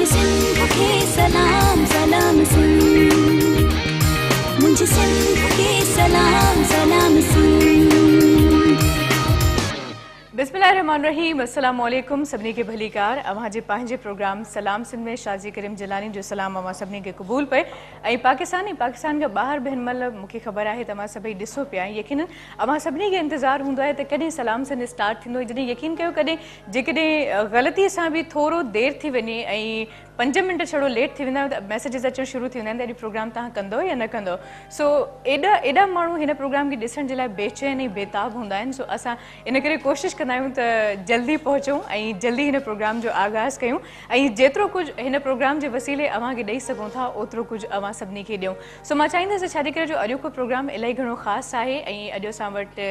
सिंध के सलाम सलाम सिंध, मुझे सिंध के सलाम सलाम सिंध। बिस्मिल्लाहिर्रहमानिर्रहीम, अस्सलाम वालेकुम सभिनी के भलीकार। अवां जे पंहिंजे प्रोग्राम सलाम सिंध में शाजी करीम जिलानी जो सलाम अवां सभिनी के क़बूल पे। ऐं पाकिस्तान खां ॿाहिरि बि हिन महिल मूंखे ख़बर आहे त अवां सभई ॾिसो पिया। यकीनन अवां सभिनी खे इंतज़ारु हूंदो आहे त कॾहिं सलाम सिंध स्टार्ट थींदो। जॾहिं यकीन कयो कॾहिं जेकॾहिं ग़लतीअ सां बि थोरो देरि थी वञे ऐं 5 मिंट छड़ो लेट थी वेंदा त मैसेजिस अचणु शुरू थी वेंदा आहिनि त अॼु प्रोग्राम तव्हां कंदो या न कंदो। सो एॾा माण्हू हिन प्रोग्राम खे ॾिसण जे लाइ बेचैन ऐं बेताब हूंदा आहिनि। सो असां इन करे कोशिशि कंदा आहियूं त जल्दी पहुचूं ऐं जल्दी हिन प्रोग्राम जो आगाज़ कयूं ऐं जेतिरो कुझु हिन प्रोग्राम जे वसीले अव्हांखे ॾेई सघूं था ओतिरो कुझु अव्हां सभिनी खे ॾियूं। सो मां चाहींदसि छाजे करे जो अॼोको प्रोग्राम इलाही घणो ख़ासि आहे ऐं अॼु असां वटि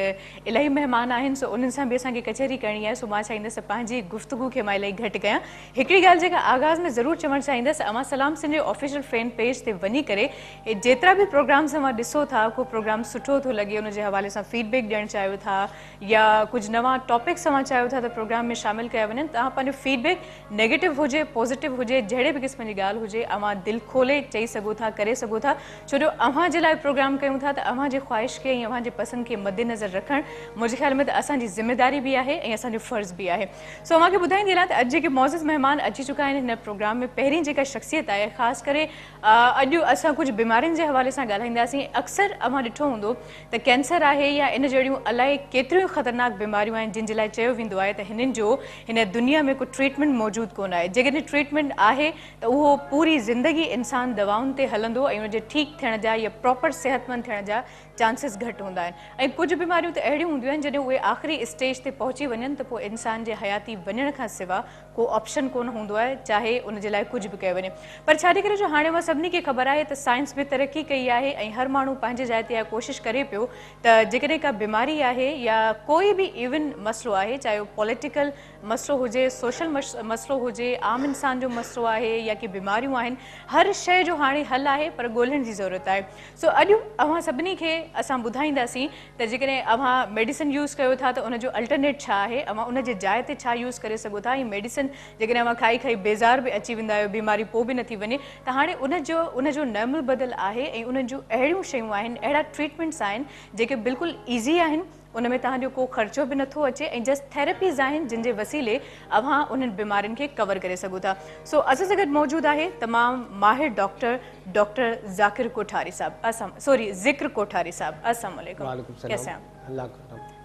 इलाही महिमान आहिनि। सो उन्हनि सां बि असांखे कचहरी करणी आहे। सो मां चाहींदसि पंहिंजी गुफ़्तगू खे मां इलाही घटि कयां। हिकिड़ी ॻाल्हि जेका आगाज़ में ज़रूरु चवणु चाहींदसि, अवां सलाम सिंध जे ऑफिशियल फैन पेज ते वञी करे जेतिरा बि प्रोग्राम्स अवां ॾिसो था, को प्रोग्राम सुठो थो लॻे उन जे हवाले सां फीडबैक ॾियणु चाहियो था या कुझु नवां टॉपिक्स अवां चाहियो था त प्रोग्राम में शामिलु कया वञनि। तव्हां पंहिंजो फीडबैक नेगेटिव हुजे पॉज़िटिव हुजे जहिड़े बि क़िस्म जी ॻाल्हि हुजे अवां दिलि खोले चई सघो था, करे सघो था। छो जो अव्हां जे लाइ प्रोग्राम कयूं था त अव्हां जे ख़्वाहिश खे ऐं अव्हां जे पसंदि खे मद्देनज़र रखणु मुंहिंजे ख़्याल में त असांजी ज़िमेदारी बि आहे ऐं असांजो फ़र्ज़ु बि आहे। सो अव्हांखे ॿुधाईंदी हलां त अॼु जेके मौज़ूज़ महिमान अची चुका आहिनि हिन प्रोग्राम में, पहिरीं जेका शख़्सियत आहे ख़ासि करे अॼु असां कुझु बीमारियुनि जे हवाले सां ॻाल्हाईंदासीं। अक्सर अव्हां ॾिठो हूंदो त कैंसर आहे या इन जहिड़ियूं अलाए केतिरियूं ख़तरनाक बीमारियूं आहिनि जिन जे लाइ चयो वेंदो आहे त हिननि जो हिन दुनिया में को ट्रीटमेंट मौजूदु कोन आहे। जेकॾहिं ट्रीटमेंट आहे त उहो पूरी ज़िंदगी इंसानु दवाउनि ते हलंदो ऐं उनजे ठीकु थियण जा या प्रॉपर सेहतमंद थियण जा चांसिस घटि हूंदा आहिनि। ऐं कुझु बीमारियूं त अहिड़ियूं हूंदियूं आहिनि जॾहिं उहे आख़िरी स्टेज ते पहुची वञनि त पोइ इंसान जे हयाती वञण खां सवाइ को ऑप्शन कोन हूंदो आहे, चाहे उन जे लाइ कुझु बि कयो वञे। पर छाजे करे जो हाणे मां सभिनी खे ख़बर आहे त साइंस बि तरक़ी कई आहे ऐं हर माण्हू पंहिंजे जाइ ते कोशिशि करे पियो त जेकॾहिं का बीमारी आहे या कोई बि इवन मसइलो आहे, चाहे उहो पॉलिटिकल मसइलो हुजे, सोशल मसइलो हुजे, आम इंसान जो मसइलो आहे या की बीमारियूं आहिनि, हर शइ जो हाणे हल आहे पर ॻोल्हण जी ज़रूरत आहे। सो अॼु अव्हां सभिनी खे असां ॿुधाईंदासीं त जेकॾहिं अव्हां मेडिसिन यूज़ कयो था त उनजो अल्टरनेट छा आहे, अव्हां उन जे जाइ ते छा यूज़ करे सघो था। ऐं मेडिसिन जेकॾहिं अव्हां खाई खाई बेज़ार बि अची वेंदा आहियो, बीमारी पोइ बि नथी वञे त हाणे उनजो नमूल बदल आहे ऐं उन्हनि जूं अहिड़ियूं शयूं आहिनि, अहिड़ा ट्रीटमेंट्स आहिनि जेके बिल्कुलु ईज़ी आहिनि, उन में तव्हांजो को ख़र्चो बि नथो अचे ऐं जस्ट थेरेपीज़ आहिनि जिन जे वसीले अव्हां उन्हनि बीमारियुनि खे कवर करे सघो था। सो असां सां गॾु मौजूदु आहे तमामु माहिर डॉक्टर ज़ाकिर कोठारी साहब, ज़िक्र कोठारी साहब। अस्सलाम वालेकुम, कैसे हैं आप?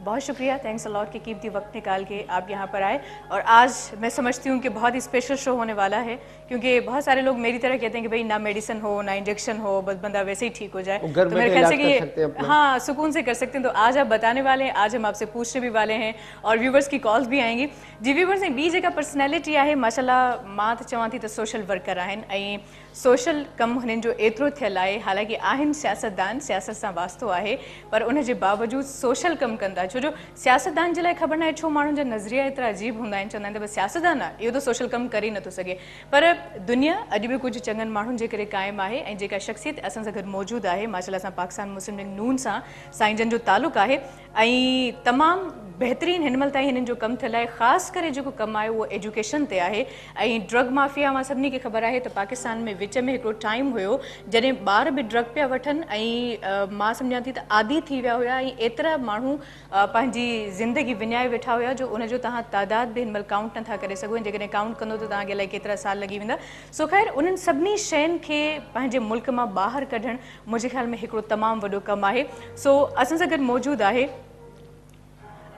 बहुत शुक्रिया, थैंक्स अ लॉट कि कीमती वक्त निकाल के आप यहाँ पर आए। और आज मैं समझती हूँ कि बहुत ही स्पेशल शो होने वाला है, क्योंकि बहुत सारे लोग मेरी तरह कहते हैं कि भाई ना मेडिसिन हो ना इंजेक्शन हो, बस बंदा वैसे ही ठीक हो जाए। तो मेरे ख्याल से कि ये हाँ सुकून से कर सकते हैं। तो आज आप बताने वाले हैं, आज हम आपसे पूछने भी वाले हैं और व्यूवर्स की कॉल्स भी आएंगी। जी व्यूवर्स ने ॿी जेका पर्सनैलिटी आहे माशाल्लाह मां त चवां थी त सोशल वर्कर आहिनि ऐं सोशल कमु हिननि जो एतिरो थियल आहे। हालांकि आहिनि सियासतदान, सियासत सां वास्तो आहे, पर उन जे बावजूदि सोशल कमु कंदा। छो जो सियासतदान जे लाइ ख़बर न आहे छो माण्हुनि जा नज़रिया एतिरा अजीब हूंदा आहिनि, चवंदा आहिनि त बसि सियासतदान आहे, इहो त सोशल कमु करे ई नथो सघे। पर दुनिया अॼु बि कुझु चङनि माण्हुनि जे करे क़ाइमु आहे ऐं जेका शख़्सियत असां सां गॾु मौजूदु आहे माशाल्लाह सां पाकिस्तान मुस्लिम लीग नून सां साईं जन जो तालुक़ु आहे ऐं तमामु बहितरीन हिन महिल ताईं हिननि जो कमु थियल आहे। ख़ासि करे जेको कमु आहे उहो एजुकेशन ते आहे ऐं ड्रग माफ़िया मां सभिनी खे ख़बर आहे त पाकिस्तान में विच में हिकिड़ो टाइम हुयो जॾहिं ॿार बि ड्रग पिया वठनि ऐं मां सम्झां थी त आदी थी विया हुया ऐं एतिरा माण्हू पंहिंजी ज़िंदगी विञाए वेठा हुया जो उनजो तव्हां तादाद बि हिन महिल काउंट नथा करे सघो। जेकॾहिं काउंट कंदो त तव्हांखे अलाए केतिरा साल लॻी वेंदा। सो ख़ैर उन्हनि सभिनी शयुनि खे पंहिंजे मुल्क मां ॿाहिरि कढणु मुंहिंजे ख़्याल में हिकिड़ो तमामु वॾो कमु आहे। सो असां सां गॾु मौजूदु आहे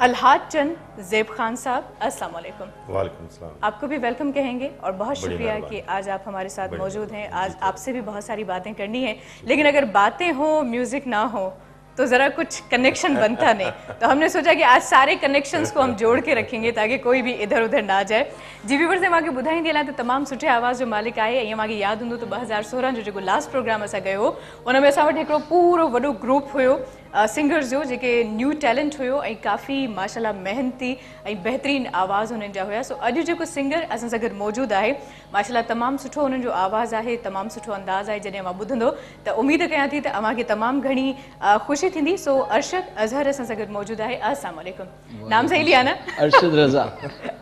अलहाज चंद ज़ेब खान साहब। अस्सलाम वालेकुम। वालेकुम सलाम। आपको भी वेलकम कहेंगे और बहुत शुक्रिया कि आज आप हमारे साथ मौजूद हैं। आज आपसे भी बहुत सारी बातें करनी है, लेकिन अगर बातें हो म्यूज़िक ना हो तो ज़रा कुछ कनेक्शन बनता नहीं। तो हमने सोचा कि आज सारे कनेक्शंस को हम जोड़ के रखेंगे ताकि कोई भी इधर उधर ना जाए। जी व्यूवर्स ने मूंखे ॿुधाईंदी हलां त तमामु सुठे आवाज़ जो मालिक आहे ऐं मूंखे यादि हूंदो त 2016 जो जेको लास्ट प्रोग्राम असां कयो हो उन में असां वटि हिकिड़ो पूरो वॾो ग्रुप हुयो सिंगर्स जो जेके न्यू टैलेंट हुयो ऐं काफ़ी माशाल्लाह मेहनती ऐं बहितरीन आवाज़ हुननि जा हुया। सो अॼु जेको सिंगर असां सां गॾु मौजूदु आहे माशाल्लाह तमामु सुठो हुननि जो आवाज़ आहे, तमामु सुठो अंदाज़ आहे। जॾहिं मां ॿुधंदो त उमेद कयां थी त अव्हांखे तमामु घणी ख़ुशी थींदी। सो अरशद अज़हर असां सां गॾु मौजूदु आहे। अस्सलाम वालेकुम। नाम सही लिया ना? अरशद रज़ा।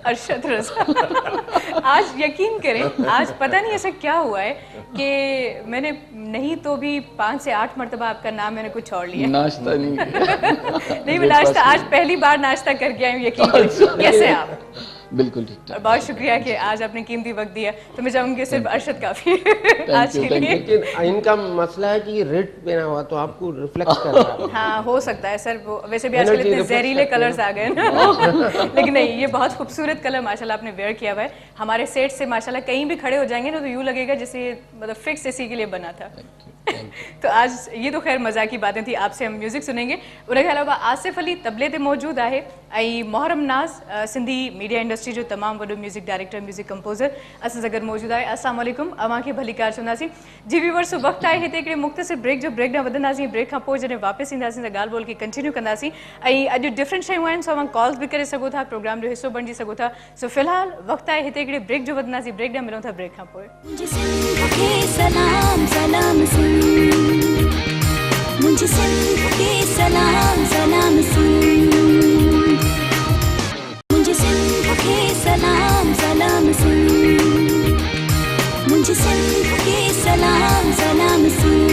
अरशद रज़ा। आज यकीन करें, आज पता नहीं ऐसा क्या हुआ है कि मैंने नहीं तो भी 5 से 8 मरतबा आपका नाम मैंने कुछ और लिया। नाश्ता नहीं नहीं, मैं नाश्ता आज पहली बार नाश्ता करके आई हूँ, यकीन करें। कैसे आप? बिल्कुल ठीक और ठाक। बहुत शुक्रिया कि आज आपने कीमती वक्त दिया। तो मैं चाहूंगी सिर्फ अरशद काफी है आज के लिए। लेकिन इनका मसला है कि ये रेड पहना हुआ तो आपको रिफ्लेक्ट कर रहा है। हाँ, हो सकता है सर, वो वैसे भी आजकल Energy इतने reflex जहरीले करते हैं। कलर्स आ गए ना। लेकिन नहीं, ये बहुत खूबसूरत कलर माशाल्लाह आपने वेयर किया हुआ है। हमारे सेट से माशाल्लाह कहीं भी खड़े हो जाएंगे ना तो यूँ लगेगा जैसे मतलब फिक्स इसी के लिए बना था। तो आज ये तो खैर मज़ा की बातें थी, आपसे हम म्यूज़िक सुनेंगे। उनके अलावा आसिफ अली तबले ते मौजूद है, ऐं मोहरम नाज़ सिंधी मीडिया इंडस्ट्री जो तमाम वॾो म्यूज़िक डायरेक्टर म्यूज़िक कंपोज़र असां सां गॾु मौजूद है। अस्सलाम वालेकुम, अवां खे भली कार चवंदासीं। जी व्यूअर्स, वक़्तु आहे हिते हिकिड़े मुख़्तसिर ब्रेक जो। ब्रेक ॾांहुं वधंदासीं। ब्रेक खां पोइ जॾहिं वापसि ईंदासीं त ॻाल्हि ॿोल खे कंटिन्यू कंदासीं। ऐं अॼु डिफरेंट शयूं आहिनि, सो अवां कॉल्स बि करे सघो था, प्रोग्राम जो हिसो बणिजी सघो था। सो फ़िलहाल वक़्तु आहे हिते हिकिड़े ब्रेक जो, वधंदासीं ब्रेक ॾांहुं, मिलूं था ब्रेक खां पोइ। मुझे सिंध के सलाम सलाम सुन, मुझे सिंध के सलाम सलाम सुन, मुझे सिंध के सलाम सलाम सुन, मुझे सिंध के सलाम सलाम सुन।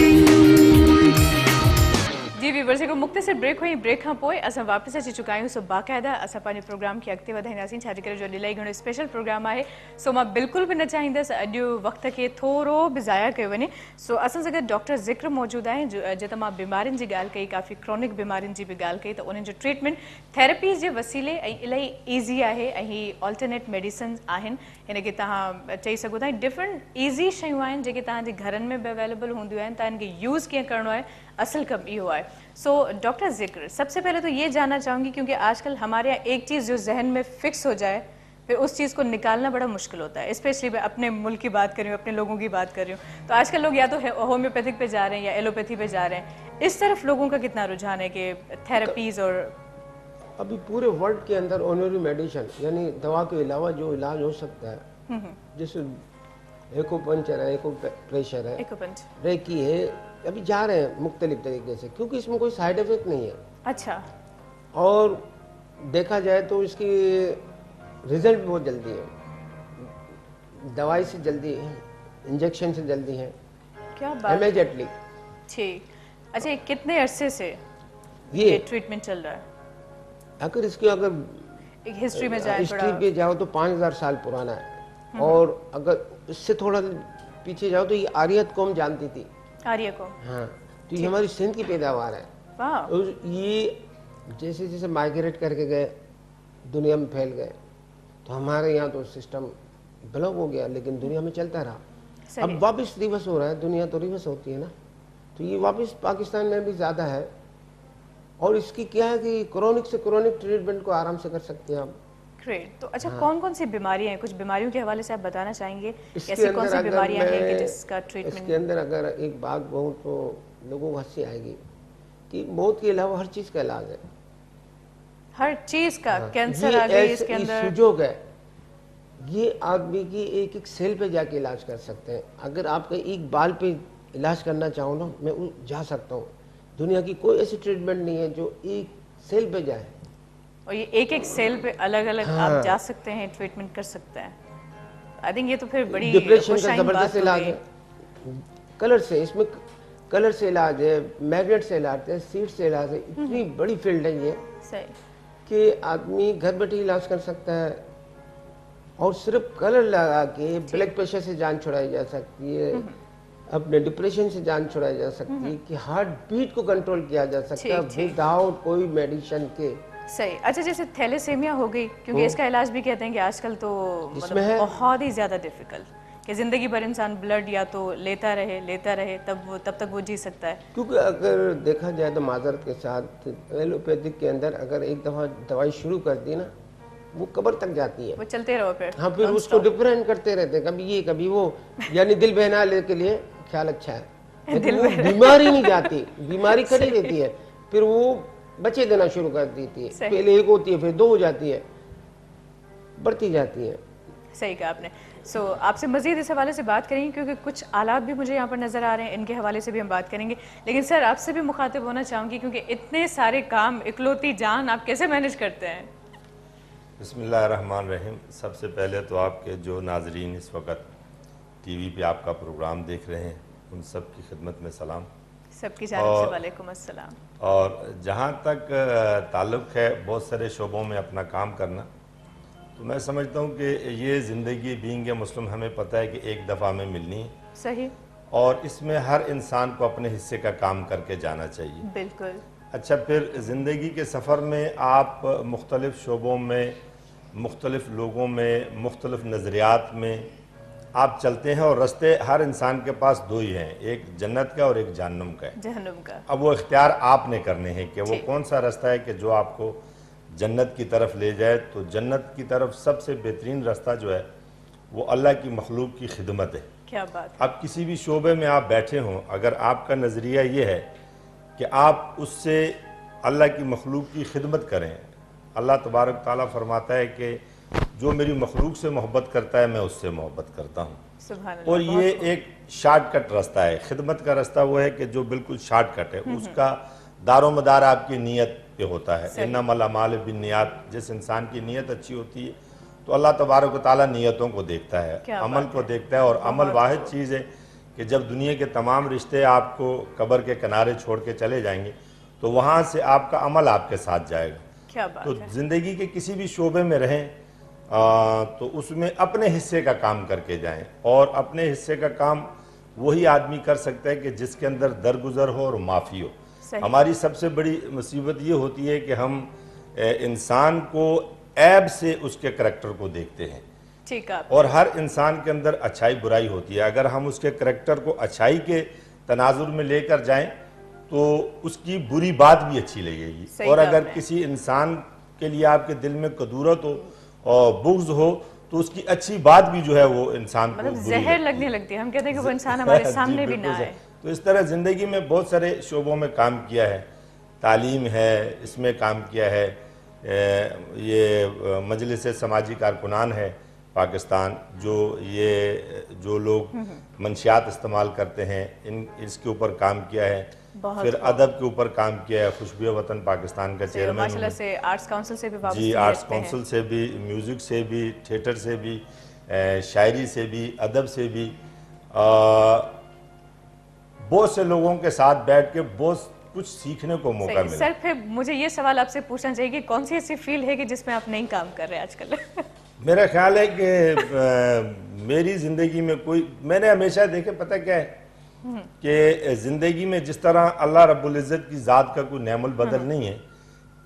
जी व्यूअर्स, हिकिड़ो मुख़्तसिर ब्रेक हुई। ब्रेक खां पोइ असां वापसि अची चुका आहियूं। सो बाक़ाइदा असां पंहिंजे प्रोग्राम खे अॻिते वधाईंदासीं, छाजे करे जो इलाही घणो स्पेशल प्रोग्राम आहे। सो मां बिल्कुलु बि न चाहींदसि अॼु वक़्त खे थोरो बि ज़ाया कयो वञे। सो असां सां गॾु डॉक्टर ज़िक्र मौजूदु आहे, जो त मां बीमारियुनि जी ॻाल्हि कई, काफ़ी क्रॉनिक बीमारियुनि जी बि ॻाल्हि कई, त उन्हनि जो ट्रीटमेंट थेरेपीज़ जे वसीले ऐं इलाही ईज़ी आहे ऐं ही ऑल्टरनेट मेडिसिन आहिनि। हिन खे तव्हां चई सघो था डिफरेंट ईज़ी शयूं आहिनि जेके तव्हांजे घरनि में बि अवेलेबल हूंदियूं आहिनि। तव्हां इनखे यूज़ कीअं करिणो आहे, असल कम इहो आहे। सो डॉक्टर ज़िक्र, सबसे पहले तो ये जानना चाहूँगी क्योंकि आजकल हमारे यहाँ एक चीज़ जो जहन में फिक्स हो जाए फिर उस चीज़ को निकालना बड़ा मुश्किल होता है। स्पेशली मैं अपने मुल्क की बात कर रही हूँ, अपने लोगों की बात कर रही हूँ। तो आजकल लोग या तो होम्योपैथिक पे जा रहे हैं या एलोपैथी पे जा रहे हैं। इस तरफ लोगों का कितना रुझान है कि थेरेपीज़ और अभी पूरे वर्ल्ड के अंदर ऑनरी मेडिसिन यानी दवा के अलावा जो इलाज हो सकता है, जैसे एक्यूपंक्चर है, एक्यूप्रेशर है, एक्यूपंक्चर, रेकी है, अभी जा रहे हैं मुख्तलिफ तरीके से, क्योंकि इसमें कोई साइड इफेक्ट नहीं है। अच्छा, और देखा जाए तो इसकी रिजल्ट बहुत जल्दी है, दवाई से जल्दी है, इंजेक्शन से जल्दी है, क्या बात। इमीडिएटली। ठीक, अच्छा, ये कितने अरसे से ये ट्रीटमेंट चल रहा है? अगर इसकी अगर एक हिस्ट्री में जाए हिस्ट्री थोड़ा। पे जाओ तो 5000 साल पुराना है। और अगर इससे थोड़ा पीछे जाओ तो ये आर्यत कौम जानती थी। आर्य को, हाँ, तो ये हमारी सिंध की पैदावार है। वाह, और ये जैसे जैसे माइग्रेट करके गए, दुनिया में फैल गए, तो हमारे यहाँ तो सिस्टम ब्लॉक हो गया, लेकिन दुनिया में चलता रहा। सही। अब वापस रिवर्स हो रहा है, दुनिया तो रिवर्स होती है ना, तो ये वापस पाकिस्तान में भी ज़्यादा है। और इसकी क्या है कि क्रोनिक से क्रोनिक ट्रीटमेंट को आराम से कर सकते हैं आप। ग्रेट। तो अच्छा, कौन कौन सी बीमारियां हैं, कुछ बीमारियों के हवाले से आप बताना चाहेंगे? इसके ऐसी कौन सी अंदर बीमारियां अगर हैं कि मैं जिसका ट्रीटमेंट? इसके अंदर अगर एक बात कहूँ तो लोगों को हंसी आएगी कि मौत के अलावा हर चीज़ का इलाज है। हर चीज का, हाँ, कैंसर ये आ गई ऐसे- इसके ये अंदर। सुजोग है, ये आदमी की एक एक सेल पे जाके इलाज कर सकते हैं। अगर आपका एक बाल पे इलाज करना चाहो ना, मैं जा सकता हूँ। दुनिया की कोई ऐसी ट्रीटमेंट नहीं है जो एक सेल पे जाए। और ये एक एक सेल पे अलग अलग हाँ। आप जा सकते हैं, ट्रीटमेंट कर सकते हैं। आई थिंक ये तो फिर बड़ी डिप्रेशन का खुशाइन जबरदस्त बात हो इलाज गई। है। कलर से, इसमें कलर से इलाज है, मैग्नेट से इलाज है, सीड से इलाज है। इतनी बड़ी फील्ड है ये सही, कि आदमी घर बैठे इलाज कर सकता है। और सिर्फ कलर लगा के ब्लड प्रेशर से जान छुड़ाई जा सकती है, अपने डिप्रेशन से जान छुड़ाई जा सकती है, कि हार्ट बीट को कंट्रोल किया जा सकता है ठीक, ठीक। विदाउट कोई मेडिसिन के। सही। अच्छा, जैसे थैलेसीमिया हो गई, क्योंकि इसका इलाज भी कहते हैं कि आजकल तो इसमें मतलब है। बहुत ही ज्यादा डिफिकल्ट कि जिंदगी भर इंसान ब्लड या तो लेता रहे तब तक वो जी सकता है। क्योंकि अगर देखा जाए तो माजरत के साथ एलोपैथिक के अंदर अगर एक दफा दवाई शुरू कर दी ना, वो कब्र तक जाती है। वो चलते रहो फिर। हाँ, फिर उसको डिफरेंट करते रहते हैं, कभी ये कभी वो, यानी दिल बहलाने के लिए ख्याल अच्छा है, लेकिन वो बीमारी नहीं जाती, बीमारी खड़ी रहती है, फिर वो बच्चे देना शुरू कर देती है। पहले एक होती है, फिर दो हो जाती है, बढ़ती जाती है। सही कहा आपने। सो आपसे मज़ीद इस हवाले से बात करेंगे क्योंकि कुछ आलात भी मुझे यहाँ पर नज़र आ रहे हैं, इनके हवाले से भी हम बात करेंगे। लेकिन सर, आपसे भी मुखातिब होना चाहूँगी क्योंकि इतने सारे काम, इकलौती जान, आप कैसे मैनेज करते हैं? बिस्मिल्लाहिर्रहमानिर्रहीम। सबसे पहले तो आपके जो नाजरीन इस वक्त टीवी पे आपका प्रोग्राम देख रहे हैं उन सब की खिदमत में सलाम। सबकी जानिब से वालेकुम अस्सलाम। और जहाँ तक ताल्लुक़ है बहुत सारे शोबों में अपना काम करना, तो मैं समझता हूँ कि ये ज़िंदगी बीइंग ए मुस्लिम हमें पता है कि एक दफ़ा में मिलनी है। सही। और इसमें हर इंसान को अपने हिस्से का काम करके जाना चाहिए। बिल्कुल। अच्छा, फिर ज़िंदगी के सफ़र में आप मुख्तलिफ़ शोबों में, मुख्तलिफ़ लोगों में, मुख्तलिफ़ नज़रियात में आप चलते हैं और रास्ते हर इंसान के पास दो ही हैं, एक जन्नत का और एक जहन्नुम का है। जहन्नुम का। अब वो इख्तियार आपने करने हैं कि वो कौन सा रास्ता है कि जो आपको जन्नत की तरफ ले जाए। तो जन्नत की तरफ सबसे बेहतरीन रास्ता जो है वो अल्लाह की मखलूक की खिदमत है। क्या बात। अब किसी भी शोबे में आप बैठे हों, अगर आपका नज़रिया ये है कि आप उससे अल्लाह की मखलूक की खिदमत करें, अल्लाह तबारक ताला फरमाता है कि जो मेरी मखलूक से मोहब्बत करता है मैं उससे मोहब्बत करता हूँ। सुभान अल्लाह। और ये एक शॉर्टकट रास्ता है। खिदमत का रास्ता वो है कि जो बिल्कुल शॉर्टकट है, उसका दारोमदार आपकी नीयत पे होता है। इन्नमल अमाल बिन्नियात, जिस इंसान की नीयत अच्छी होती है तो अल्लाह तबारक ताला नीयतों को देखता है, अमल को देखता है। और अमल वाहिद चीज़ है कि जब दुनिया के तमाम रिश्ते आपको कब्र के किनारे छोड़ के चले जाएंगे तो वहाँ से आपका अमल आपके साथ जाएगा। क्या बात तो है। ज़िंदगी के किसी भी शोबे में रहें तो उसमें अपने हिस्से का काम करके जाएं। और अपने हिस्से का काम वही आदमी कर सकता है कि जिसके अंदर दरगुजर हो और माफ़ी हो। हमारी सबसे बड़ी मुसीबत ये होती है कि हम इंसान को ऐब से उसके करैक्टर को देखते हैं। ठीक है। और हर इंसान के अंदर अच्छाई बुराई होती है। अगर हम उसके करैक्टर को अच्छाई के तनाजुर में लेकर जाएं तो उसकी बुरी बात भी अच्छी लगेगी। और अगर किसी इंसान के लिए आपके दिल में कदूरत हो और बुग़्ज़ हो तो उसकी अच्छी बात भी जो है वो इंसान को जहर लगने लगती है। हम कहते हैं कि वो इंसान हमारे सामने भी ना आए। तो इस तरह ज़िंदगी में बहुत सारे शोबों में काम किया है। तालीम है, इसमें काम किया है। ये मजलिस समाजी कारकुनान है पाकिस्तान, जो लोग मंशियात इस्तेमाल करते हैं, इसके ऊपर काम किया है। फिर अदब के ऊपर काम किया है। खुशबू वतन पाकिस्तान का चेयरमैन माशाल्लाह से आर्ट्स काउंसिल से भी जी, आर्ट्स काउंसिल से भी, म्यूज़िक से भी, थिएटर से भी, शायरी से भी, अदब से भी, बहुत से लोगों के साथ बैठ के बहुत कुछ सीखने को मौका मिला। सर फिर मुझे ये सवाल आपसे पूछना चाहिए कि कौन सी ऐसी फील्ड है कि जिसमें आप नहीं काम कर रहे हैं आजकल? मेरा ख्याल है कि मेरी ज़िंदगी में मैंने हमेशा देखे, पता क्या है कि ज़िंदगी में जिस तरह अल्लाह रब्बुल इज़्ज़त की ज़ात का कोई नेमुल बदल नहीं है,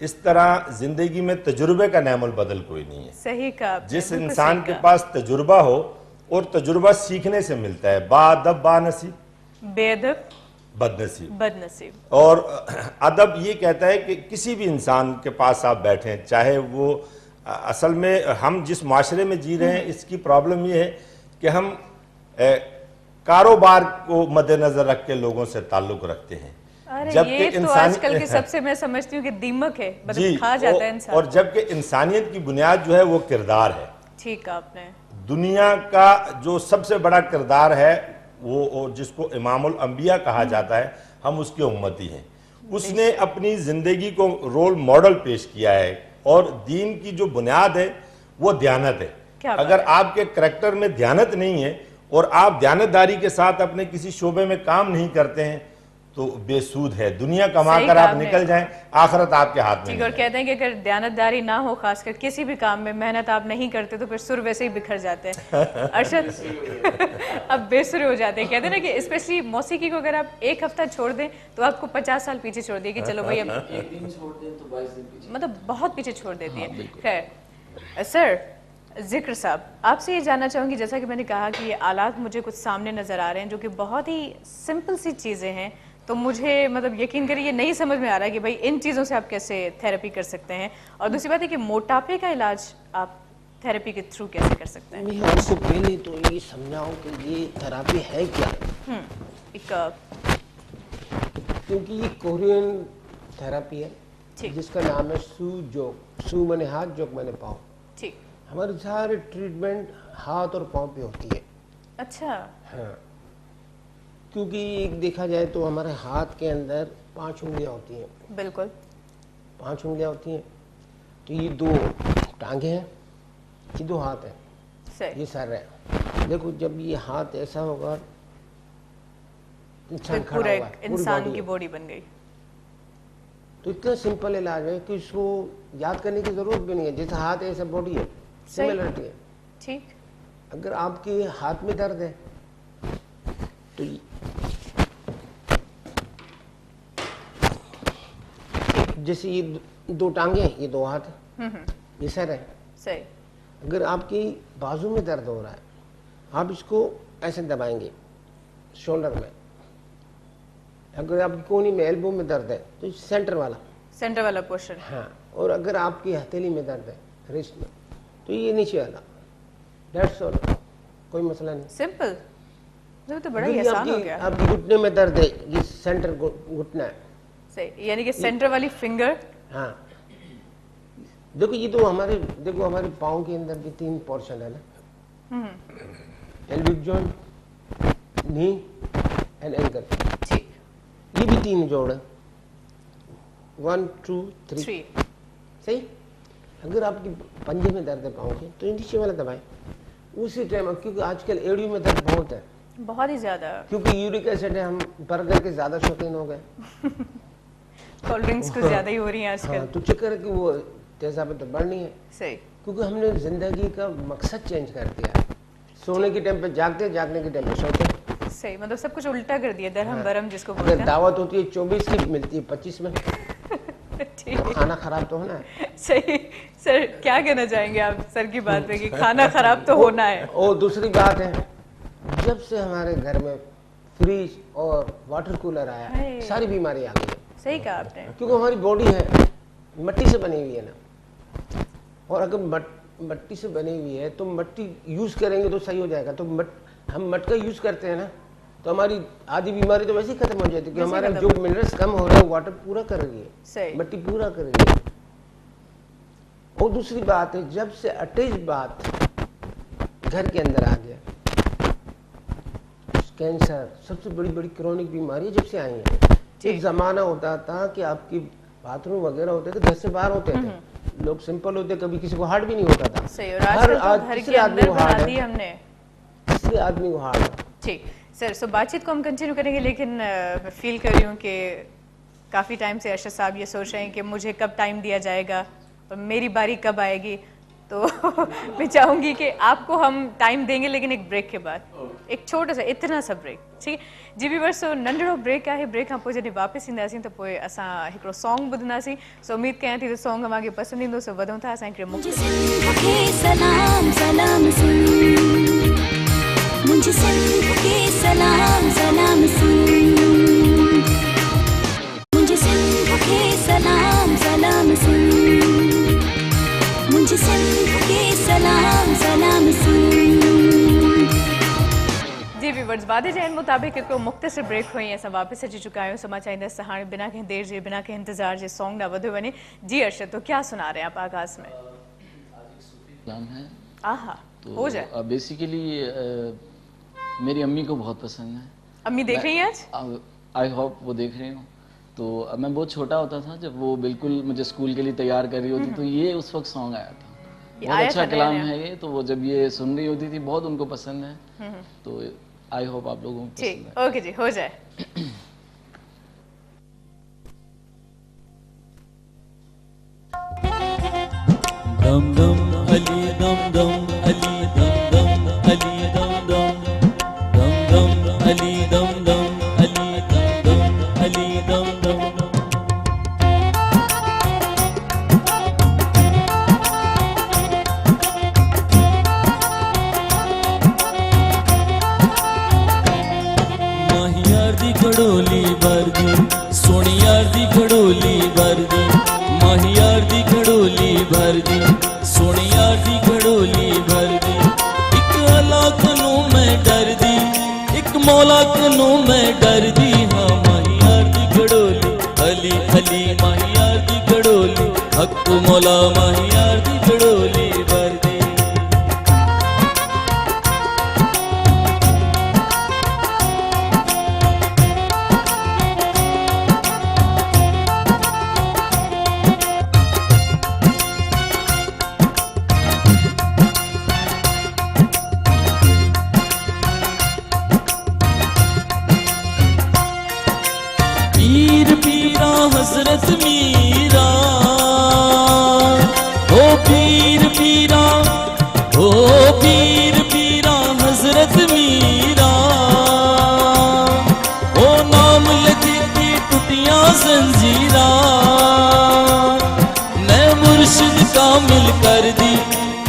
इस तरह ज़िंदगी में तजुर्बे का नेमुल बदल कोई नहीं है। सही कहा। जिस इंसान के पास तजुर्बा हो, और तजुर्बा सीखने से मिलता है, बाअदब बानसीब, बेअदब बदनसीब। और अदब ये कहता है कि किसी भी इंसान के पास आप बैठें, चाहे वो असल में हम जिस माशरे में जी रहे हैं इसकी प्रॉब्लम ये है कि हम कारोबार को मद्देनजर रख के लोगों से ताल्लुक रखते हैं। जबकि ये तो आजकल के सबसे मैं समझती हूँ कि दीमक है, मतलब खा जाता है इंसान। और जबकि इंसानियत की बुनियाद जो है वो किरदार है। ठीक है आपने। दुनिया का जो सबसे बड़ा किरदार है वो जिसको इमामुल अंबिया कहा जाता है, हम उसके उम्मती हैं। उसने अपनी जिंदगी को रोल मॉडल पेश किया है। और दीन की जो बुनियाद है वो दयानत है। अगर आपके करैक्टर में दयानत नहीं है और आप दयानतदारी के साथ अपने किसी शोबे में काम नहीं करते हैं तो बेसूद है। दुनिया कमा कर आप निकल जाएं, आखिरत आपके हाथ में। और कहते हैं कि अगर दयानतदारी ना हो, खासकर किसी भी काम में मेहनत आप नहीं करते तो फिर सुर वैसे ही बिखर जाते हैं। अरशद अब बेसुर हो जाते हैं। कहते हैं ना कि स्पेशली मौसीकी को अगर आप एक हफ्ता छोड़ दें तो आपको 50 साल पीछे छोड़ दिए कि चलो भाई अब एक दिन छोड़ दें तो 22 दिन पीछे, मतलब बहुत पीछे छोड़ देती है। खैर सर जिक्र साहब, आपसे ये जानना चाहूँगी, जैसा कि मैंने कहा कि ये आलात मुझे कुछ सामने नज़र आ रहे हैं जो कि बहुत ही सिंपल सी चीज़ें हैं, तो मुझे मतलब यकीन करिए नहीं समझ में आ रहा है कि भाई इन चीज़ों से आप कैसे थेरेपी कर सकते हैं। और दूसरी बात है कि मोटापे का इलाज आप थेरेपी के थ्रू कैसे कर सकते हैं? मैं आपको पहले तो ये समझाऊं कि ये थेरेपी है क्या। क्योंकि ये कोरियन थेरेपी है जिसका नाम है सू जोक। सू मैंने हाथ, जोक मैंने पाँव। ठीक। हमारे सारे ट्रीटमेंट हाथ और पाँव पे होती है। अच्छा। हाँ, क्योंकि देखा जाए तो हमारे हाथ के अंदर 5 उंगलियां होती हैं। बिल्कुल 5 उंगलियां होती हैं। तो ये 2 टांगे हैं, ये 2 हाथ है, सही। ये सर है। देखो जब ये हाथ ऐसा होगा इंसान फिर खड़ा पूरा होगा, एक पूरी इंसान body की है। बॉडी बन गई। तो इतना सिंपल इलाज है कि इसको याद करने की जरूरत भी नहीं है। जैसे हाथ है ऐसा बॉडी है, सिमिलरिटी है। ठीक। अगर आपके हाथ में दर्द है तो जैसे ये 2 टांगे हैं, ये 2 हाथ है, ये सर है। सही। अगर आपकी बाजू में दर्द हो रहा है, आप इसको ऐसे दबाएंगे शोल्डर में। अगर आपकी कोहनी में, एल्बो में दर्द है तो सेंटर वाला पोर्शन। हाँ। और अगर आपकी हथेली में दर्द है, रिस्ट में, तो ये नीचे वाला। दैट्स ऑल, कोई मसला नहीं। सिंपल, तो बड़ा ही ये आसान हो गया। आपकी घुटने में दर्द है, ये सेंटर घुटना है। सही, यानी कि सेंटर वाली फिंगर। हाँ, देखो ये तो हमारे पाँव के अंदर भी 3 पोर्शन है ना, एल्विक जॉइंट, नी एंड एंकल। ठीक। ये भी 3 जोड़ है, 1 2 3। सही। अगर आपकी पंजे में दर्द है पाँव के, तो नीचे वाला दबाएं उसी टाइम, क्योंकि आजकल एड़ियों में दर्द बहुत है, बहुत ही ज्यादा। क्योंकि यूरिक एसिड है, हम बर्गर के ज्यादा शौकीन हो गए। कोल्ड ड्रिंक्स कुछ ज्यादा ही हो रही हैं आजकल। हाँ, तो चक्कर है कि वो तेजाब तो बढ़नी है। सही। क्योंकि हमने जिंदगी का मकसद चेंज कर दिया है। सोने के टाइम पे जागते, जागने के टाइम पे सोते। सही, मतलब सब कुछ उल्टा कर दिया, दरहम बरहम जिसको बोलते अगर हैं। दावत होती है 24 की, मिलती है 25 में। ठीक। तो खाना खराब तो होना है। सही। सर क्या कहना चाहेंगे आप सर की बात पे कि खाना खराब तो होना है? और दूसरी बात है, जब से हमारे घर में फ्रिज और वाटर कूलर आया, सारी बीमारी आ गई है। सही कहा आपने। क्योंकि हमारी बॉडी है मिट्टी से बनी हुई है ना, और अगर मिट्टी से बनी हुई है तो मिट्टी यूज करेंगे तो सही हो जाएगा। तो हम मटका यूज करते हैं ना, तो हमारी आधी बीमारी तो वैसे ही खत्म हो जाती है, क्योंकि हमारे जो मिनरल्स कम हो रहे हैं वाटर पूरा कर रही है, सही। मिट्टी पूरा कर रही है। और दूसरी बात है, जब से अटैच बात घर के अंदर आ गया, कैंसर सबसे बड़ी बड़ी क्रोनिक बीमारी जब से आई है। एक जमाना होता था कि आपकी बाथरूम वगैरह होते थे, घर से बाहर होते थे, लोग सिंपल होते, कभी किसी को हार्ट भी नहीं होता था। सही। और आजकल तो घर के अंदर बना दी हमने, तीसरे आदमी को हार्ट है। ठीक सर। सो बातचीत को हम कंटिन्यू करेंगे, लेकिन मैं फील कर रही हूँ कि काफ़ी टाइम से अरशद साहब ये सोच रहे हैं कि मुझे कब टाइम दिया जाएगा और मेरी बारी कब आएगी। तो मैं चाहूँगी कि आपको हम टाइम देंगे, लेकिन एक ब्रेक के बाद, एक छोटा सा इतना सा ब्रेक। ठीक है जी व्यूअर्स, सो नंढड़ो ब्रेक आहे। ब्रेक खां पोइ जॾहिं वापसि ईंदासीं त पोइ असां हिकिड़ो सॉन्ग ॿुधंदासीं। सो उमेद कयां थी त सॉन्ग तव्हांखे पसंदि ईंदो। सो वधूं था असां हिकिड़े मुझे सिंध के सलाम सलाम सुन, मुझे सिंध के सलाम सलाम सुन, मुझे सिंध के सलाम सलाम सुन, मुझे सिंध के सलाम सलाम सुन। जी व्यूअर्स, वादे जे मुताबिक़ हिकिड़ो मुख़्तसिर ब्रेक हुई, असां वापसि अची चुका आहियूं। सो मां चाहींदसि हाणे बिना कंहिं देर जे, बिना कंहिं इंतज़ार जे सॉन्ग ॾांहुं वधियो वञे। जी अर्शद, तो क्या सुना रहे हैं आप आगाज़ में? कलाम है आहा, हो जाए। बेसिकली मेरी अम्मी को बहुत पसंद है। अम्मी देख रही हैं आज? आई होप वो देख रही हूँ। तो मैं बहुत छोटा होता था जब वो बिल्कुल मुझे स्कूल के लिए तैयार कर रही होती, तो ये उस वक्त सॉन्ग आया था। बहुत अच्छा कलाम है ये। तो वो जब ये सुन रही होती थी, बहुत उनको पसंद है। तो आई होप आप लोगों को पसंद है। ओके जी, हो जाए। दम दम अली दम दम अली दम दम अली दम दम दम दम अली दम दम अली दम दम अली दम दम। माहियार दी घड़ोली भरदी, सोनी यार दी घड़ोली भरदी, माहियार दी घड़ोली भरदी, सोनी यार दी घड़ोली भरदी। एक अल्लाह कनू मैं डरदी, एक मौला कनू मैं डरदी। हाँ माहियार दी घड़ोली, अली अली माहियार दी घड़ोली, हक मौला माहियार दी घड़ोली भरदी। हजरत मीरा, ओ पीर पीरा, ओ पीर पीरा हजरत मीरा, ओ नाम लेते के टूटियां जंजीरा, मैं मुर्शिद कामिल कर दी,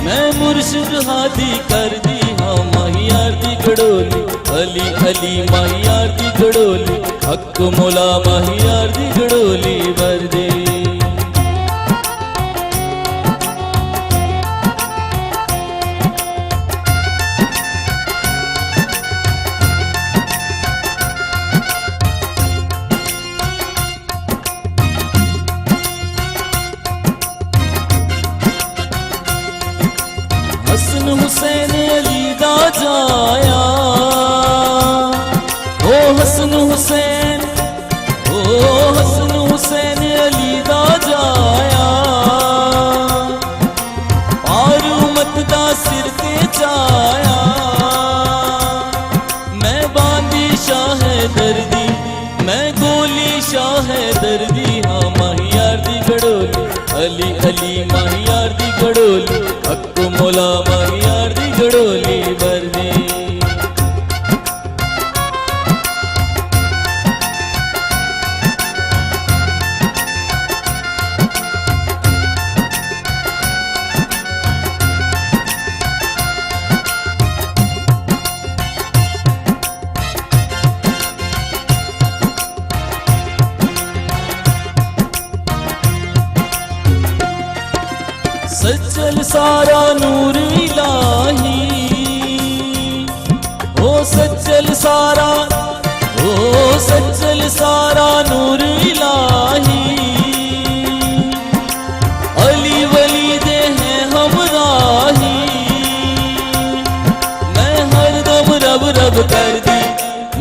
मैं मुर्शिद हादी कर दी, हाँ माहियार दी गड़ोली, अली अली माहियार दी गड़ोली, हक मौला माहियार दी गड़ोली भर दे। हसन हुसैन अली दा जाया, ओ हसन हुसैन, ओ हसन हुसैन अली दा जाया, पार उमत दा सिर ते चाया, मैं बांदी शाह दर्दी, मैं गोली शाह दर्दी, हाँ माहियार दी गड़ोली, अली अली माहियार दी गड़ोली, हक मौला माहियार दी गड़ोली भर दे। सज्जल सारा नूर इलाही, ओ सज्जल सारा, ओ सज्जल सारा नूर इलाही, अली वली दे हैं हमराही, मैं हरदम रब रब कर दी,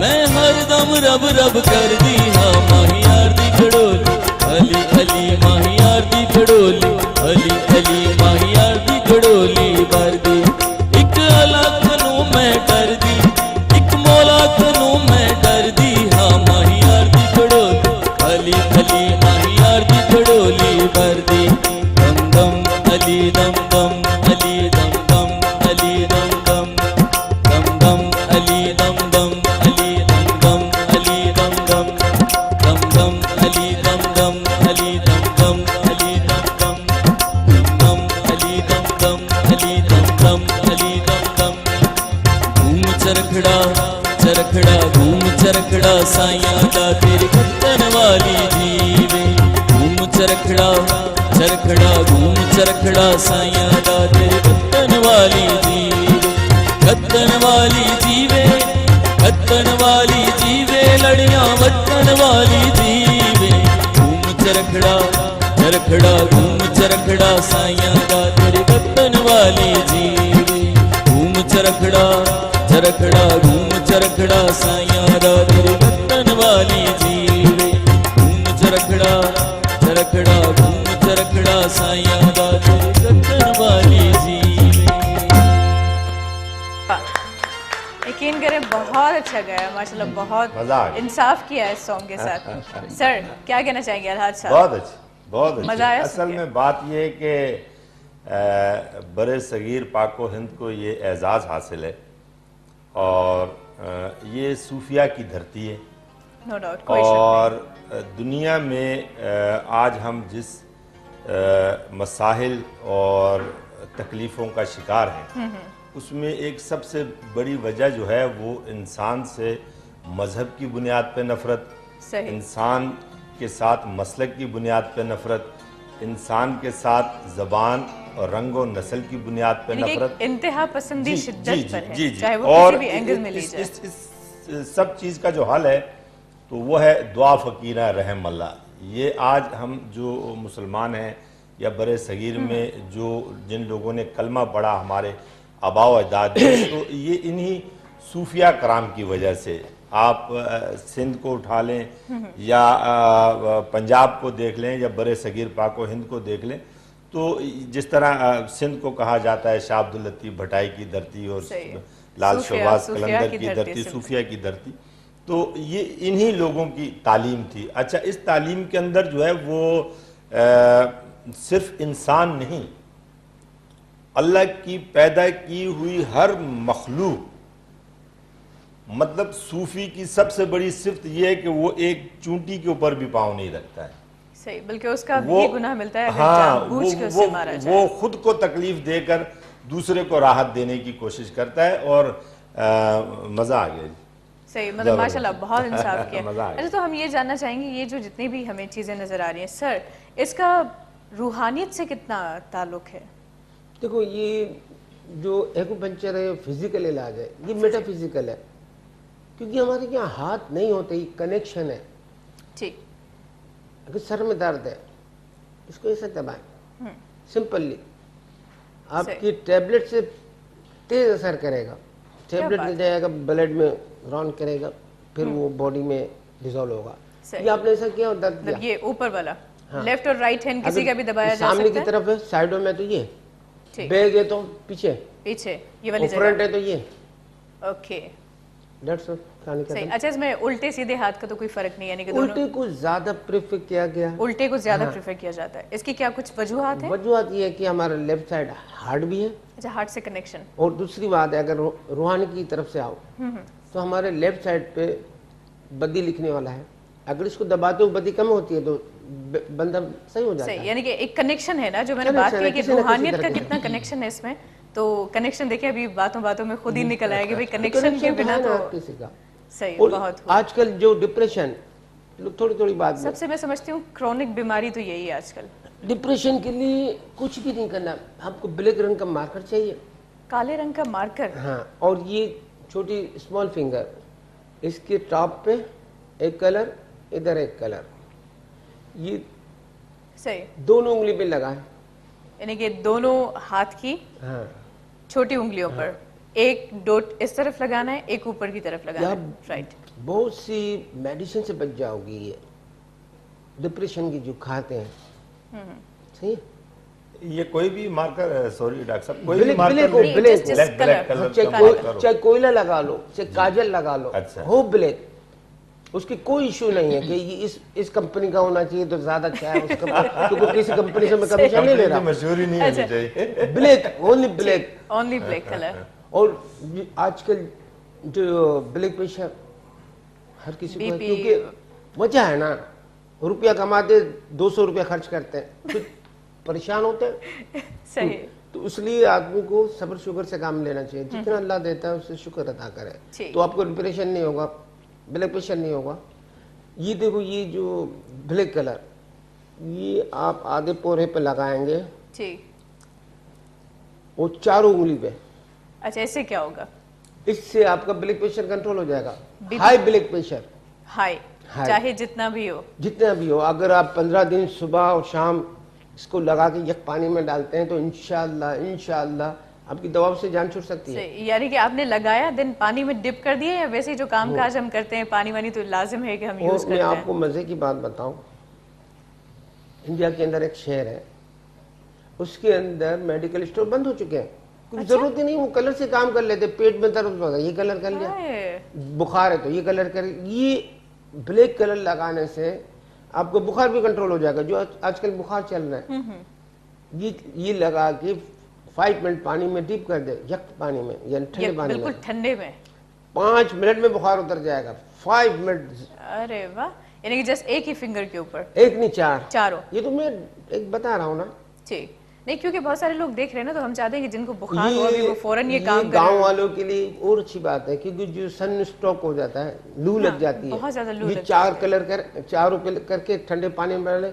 मैं हरदम रब रब कर दी, हाँ माहियार दी गड़ोली, अली अली माहियार दी गड़ोली, अली अली माहियार दी गड़ोली भर दी। एक अल्लाह कनू मैं डर दी, एक मौला कनू मैं डर दी, हाँ माहियार दी गड़ोली, अली अली माहियार दी गड़ोली भर दी। दम दम अली दम दम, अली दम दम, अली दम दम, दम दम अली दम दम, अली दम दम, अली दम दम, दम दम अली दम दम, अली दम दम, अली दम दम, दम अली दम दम, अली दम दम, अली दम दम। घूम चरखड़ा चरखड़ा घूम चरखड़ा साइयां दा तेरी खत्तन वाली जीवे, घूम चरखड़ा चरखड़ा घूम चरखड़ा साइयां दा तेरी खत्तन वाली जीवे, खत्तन वाली जीवे, खत्तन वाली जीवे, लड़ियां वतन वाली जीवे, घूम चरखड़ा चरखड़ा घूम चरखड़ा साइयां दा तेरे खत्तन वाली जीवे, घूम चरखड़ा चरखड़ा घूम चरखड़ा साइयां दा तेरे खत्तन वाली जीवे, घूम चरखड़ा चरखड़ा घूम चरखड़ा साइयां दा तेरे खत्तन वाली जीवे। यकीन करें बहुत अच्छा गाया माशाल्लाह, बहुत मजा आ गया। इंसाफ किया है इस सॉन्ग के साथ। सर क्या कहना चाहेंगे अलहाज साहब? बहुत अच्छी, बहुत अच्छी। मजा आया असल में बात ये है कि बड़े सगीर पाको हिंद को ये एजाज़ हासिल है और ये सूफिया की धरती है, नो डाउट, और दुनिया में आज हम जिस मसाइल और तकलीफ़ों का शिकार हैं, उसमें एक सबसे बड़ी वजह जो है वो इंसान से मज़हब की बुनियाद पे नफ़रत, सही, इंसान के साथ मसलक की बुनियाद पे नफ़रत, इंसान के साथ ज़बान और रंग और नस्ल की बुनियाद पे नफ़रत, इंतहा पसंदी शिद्दत पर है, चाहे वो और किसी भी एंगल में ली जाए। इस सब चीज़ का जो हल है तो वो है दुआ फ़कीरा रहम अल्लाह। ये आज हम जो मुसलमान हैं या बड़े सगीर में जो जिन लोगों ने कलमा पढ़ा, हमारे आबा व अजदाद, तो ये इन्हीं सूफिया कराम की वजह से, आप सिंध को उठा लें या पंजाब को देख लें या बड़े सगीर पाको हिंद को देख लें, तो जिस तरह सिंध को कहा जाता है शाह अब्दुल लतीफ़ भटाई की धरती और लाल शहबाज कलंदर की धरती, सूफिया की धरती, तो ये इन्हीं लोगों की तालीम थी। अच्छा, इस तालीम के अंदर जो है वो सिर्फ इंसान नहीं, अल्लाह की पैदा की हुई हर मखलूक, मतलब सूफी की सबसे बड़ी सिफ्त यह है कि वो एक चूंटी के ऊपर भी पाँव नहीं रखता है। सही, बल्कि उसका वो भी गुनाह मिलता है अगर हाँ, जानबूझ के उसे मारा जाए। वो खुद को तकलीफ देकर दूसरे को राहत देने की कोशिश करता है और मजा आ गया। सही, मतलब माशाल्लाह बहुत इंसाफ किया। मजा आ गया। अच्छा, तो हम ये जानना चाहेंगे, ये जो जितनी भी हमें चीजें नजर आ रही हैं सर, इसका रूहानियत से कितना ताल्लुक है? देखो, ये जो एक्यूपंक्चर है फिजिकल इलाज है, ये मेटाफिजिकल है, क्योंकि हमारे यहाँ हाथ नहीं होते, ये कनेक्शन है। ठीक, अगर सर में दर्द है, इसको ऐसे दबाएं सिंपली, आपकी टैबलेट से तेज असर करेगा। टैबलेट मिल जाएगा, ब्लड में राउंड करेगा, फिर वो बॉडी में डिजोल्व होगा। ये आपने ऐसा किया और दर्द दिया। ये ऊपर वाला लेफ्ट और राइट हैंड किसी का भी दबाया जा सामने सकता की तरफ है, साइडों में तो ये, ठीक। बैग है तो पीछे, पीछे ये वाली फ्रंट जगह। है तो ये, ओके, दैट्स ऑल। सही। अच्छा, इसमें उल्टे सीधे हाथ का तो कोई फर्क नहीं, यानी कि दोनों उल्टे को ज्यादा प्रेफर किया गया। उल्टे को ज्यादा प्रेफर किया जाता है। इसकी क्या कुछ वजूहात है? वजूहत ये है कि हमारा लेफ्ट साइड हार्ड भी है, अच्छा, हार्ट से कनेक्शन। और दूसरी बात है, अगर रूहानी की तरफ से आओ तो हमारे लेफ्ट साइड पे बदी लिखने वाला है, अगर इसको दबाते हो बदी कम होती है तो बंदा सही हो जाता सही, है। यानी कि एक कनेक्शन है ना, जो मैंने बात Connection की है, कि किसी न किसी रूहानियत का तरह का। कितना कनेक्शन है इसमें, तो कनेक्शन देखिए अभी बातों बातों में खुद ही निकल आया कि भाई कनेक्शन के Connection तो बिना है ना तो किसी का। सही, और बहुत आजकल जो डिप्रेशन, लोग थोड़ी थोड़ी बात में, सबसे मैं समझती हूँ क्रॉनिक बीमारी तो यही है आजकल। डिप्रेशन के लिए कुछ भी नहीं करना, आपको ब्लैक रंग का मार्कर चाहिए, काले रंग का मार्कर। हाँ, और ये छोटी स्मॉल फिंगर, इसके टॉप पे एक कलर, इधर एक कलर, ये सही, दोनों उंगली पे लगाए, यानी कि दोनों हाथ की हाँ, छोटी उंगलियों पर एक डॉट इस तरफ लगाना है, एक ऊपर की तरफ लगाना है, राइट। बहुत सी मेडिसिन से बच जाओगी ये डिप्रेशन की जो खाते हैं। सही है? ये कोई भी मार्कर, सॉरी डॉक्टर साहब, कोई भी ब्लैक मार्कर ब्लैक हो, नहीं, ब्लैक जिस ब्लैक ब्लैक कलर। कलर का चाहे मार्कर हो। चाहे कोयला लगा लो, चाहे काजल लगा लो, अच्छा। हो ब्लैक, उसकी कोई इशू नहीं है कि ये इस कंपनी का होना चाहिए तो ज्यादा अच्छा है, उस कंपनी, क्योंकि किसी कंपनी से मैं कमीशन नहीं ले रहा। मशहूरी नहीं होनी चाहिए। Black, only black. Only black colour. और ये आजकल जो ब्लड प्रेशर हर किसी को है, BP, क्योंकि वजह है ना, रुपया कमाते 200 रुपया खर्च करते हैं, फिर परेशान होते हैं। सही, तो इसलिए आदमी को सब्र शुक्र से काम लेना चाहिए, जितना अल्लाह देता है उससे शुक्र अदा करे, ठीक। तो आपको डिप्रेशन नहीं होगा, ब्लड प्रेशर नहीं होगा। ये देखो, ये जो ब्लैक कलर, ये आप आधे पोरे पे लगाएंगे ठीक। और चारों उंगली पे, अच्छा, इससे क्या होगा? इससे आपका ब्लड प्रेशर कंट्रोल हो जाएगा। High blood pressure, high, high. चाहे जितना भी हो। जितना भी हो, अगर आप 15 दिन सुबह और शाम इसको लगा के यक पानी में डालते हैं तो इंशाअल्लाह आपकी दवाओं से जान छूट सकती है। सही, यानी कि आपने लगाया दिन पानी में डिप कर दिया, या वैसे ही जो काम काज हम करते हैं पानी वानी तो लाजिम है कि हम यूज और करते मैं हैं? आपको मजे की बात बताऊं, इंडिया के अंदर एक शहर है, उसके अंदर मेडिकल स्टोर बंद हो चुके हैं, कुछ जरूरत ही नहीं, वो कलर से काम कर लेते। पेट में दर्द होगा, ये कलर कर लिया, हाय, बुखार है तो ये कलर कर, ये ब्लैक कलर लगाने से आपको बुखार भी कंट्रोल हो जाएगा, जो आजकल बुखार चल रहा है। ये लगा के 5 मिनट पानी में डिप कर दे, यक पानी में, यानी ये ठंडे पानी बिल्कुल में, ठंडे में। 5 मिनट में बुखार उतर जाएगा। 5 मिनट, अरे वाह, यानी कि जस्ट एक ही फिंगर के ऊपर एक नहीं चार, चारों। ये तो मैं एक बता रहा हूँ ना। ठीक, नहीं क्योंकि बहुत सारे लोग देख रहे हैं ना, तो हम चाहते हैं कि जिनको बुखार हो अभी वो फौरन ये काम गांव करें। वालों के लिए और अच्छी बात है, क्योंकि जो सन स्ट्रोक हो जाता है, लू लग जाती है, बहुत ज्यादा लू ये लग चारों पे करके ठंडे पानी में डाले,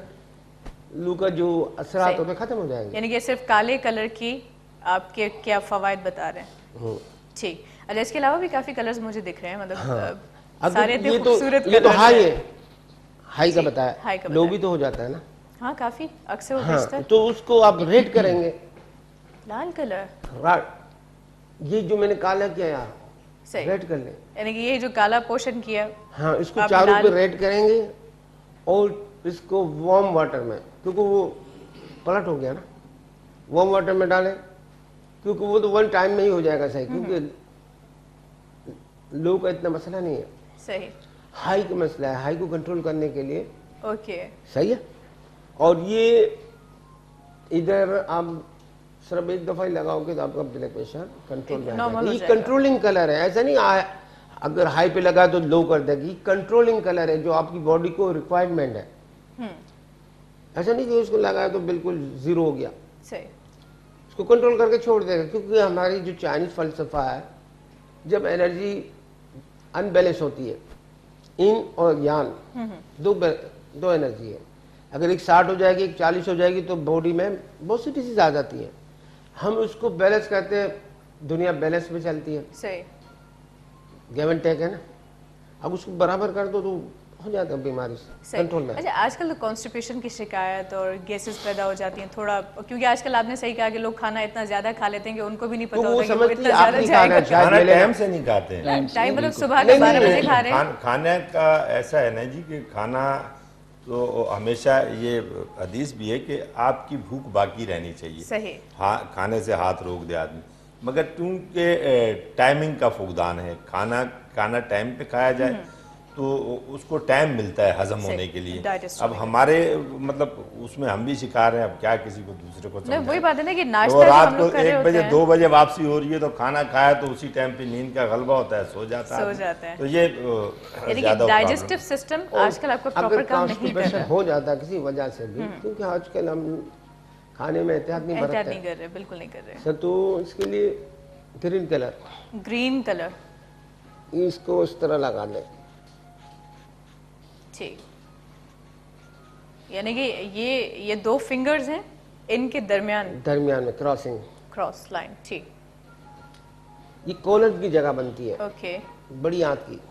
लू का जो असरात सही। होते हैं खत्म हो जाएंगे। यानी कि सिर्फ काले कलर की आपके क्या फवायद बता रहे हैं? ठीक। अच्छा, इसके अलावा भी काफी कलर्स मुझे दिख रहे हैं, मतलब अगर सारे इतने ये खूबसूरत तो कलर्स हाई हैं। है, हाई का हाई बताया, का लो बताया। भी तो हो जाता है ना। हाँ, काफी अक्सर वो हाँ, बेचता है। तो उसको आप रेड करेंगे, लाल कलर, ये जो मैंने काला किया यहाँ, सही, रेड कर ले। यानी कि ये जो काला पोषण किया, हाँ, इसको आप चारों लाल- पे रेड करेंगे और इसको वार्म वाटर में, क्योंकि वो पलट हो गया ना, वार्म वाटर में डालें, क्योंकि वो तो 1 टाइम में ही हो जाएगा सही, क्योंकि लोगों का इतना मसला नहीं है। सही। हाई का मसला है, हाई को कंट्रोल करने के लिए। ओके। सही है। और ये इधर आप सिर्फ एक दफा ही लगाओगे तो आपका ब्लड प्रेशर कंट्रोल में आ नॉर्मल जाएगा। हो ये जाएगा। कंट्रोलिंग कलर है, ऐसा नहीं अगर हाई पे लगा तो लो कर देगी। कंट्रोलिंग कलर है जो आपकी बॉडी को रिक्वायरमेंट है। ऐसा नहीं कि उसको लगाया तो बिल्कुल जीरो हो गया, सही। उसको कंट्रोल करके छोड़ देगा। क्योंकि हमारी जो चाइनीज फलसफा है, जब एनर्जी अनबैलेंस होती है, इन और यान दो एनर्जी है, अगर एक 60 हो जाएगी, एक 40 हो जाएगी तो बॉडी में बहुत सी डिजीज आ जाती है। हम उसको बैलेंस करते हैं, दुनिया बैलेंस में चलती है, सही। गिव एंड टेक है ना। अब उसको बराबर कर दो तो हो जाता है बीमारी से कंट्रोल में। अच्छा, आजकल तो कॉन्स्टिपेशन की शिकायत और गैसेस पैदा हो जाती हैं थोड़ा, क्योंकि आजकल आपने सही कहा कि लोग खाना इतना ज्यादा खा लेते हैं कि उनको भी नहीं तो पता वो होता कि वो समझती इतना है आप ज्यादा नहीं खाना, जाएगा। शायद खाना मिलेगा। टाइम से नहीं खाते हैं। टाइम मतलब सुबह के 12 बजे खा रहे हैं। खाने का ऐसा है ना जी कि खाना तो हमेशा ये हदीस भी है कि आपकी भूख बाकी रहनी चाहिए। सही। हाँ, खाने से हाथ रोक दे आदमी, मगर चूंकि टाइमिंग का फुकदान है, खाना टाइम पे खाया जाए तो उसको टाइम मिलता है हजम होने के लिए। अब हमारे मतलब उसमें हम भी शिकार हैं, अब क्या किसी को दूसरे को नहीं, वही बात है ना कि तो नाश्ता रात हम को लोग कर रहे 1 होते बजे हैं। 2 बजे वापसी हो रही है तो खाना खाया तो उसी टाइम पे नींद का गलबा होता है, सो जाता है। तो ये यानी कि ज्यादा डाइजेस्टिव सिस्टम आजकल आपका प्रॉपर काम नहीं कर कॉन्स्टिपेशन रहा। हो जाता है किसी वजह से भी, क्योंकि आजकल हम खाने में एहतियात नहीं एहतियात बरतते नहीं कर रहे, बिल्कुल नहीं कर रहे। हैं। तो इसके लिए ग्रीन कलर, ग्रीन कलर, इसको इस तरह लगा लें। ठीक। यानी कि ये 2 फिंगर्स हैं, इनके दरमियान में क्रॉसिंग, क्रॉस लाइन। ठीक। ये कॉलर की जगह बनती है, ओके। बड़ी आंत की। तो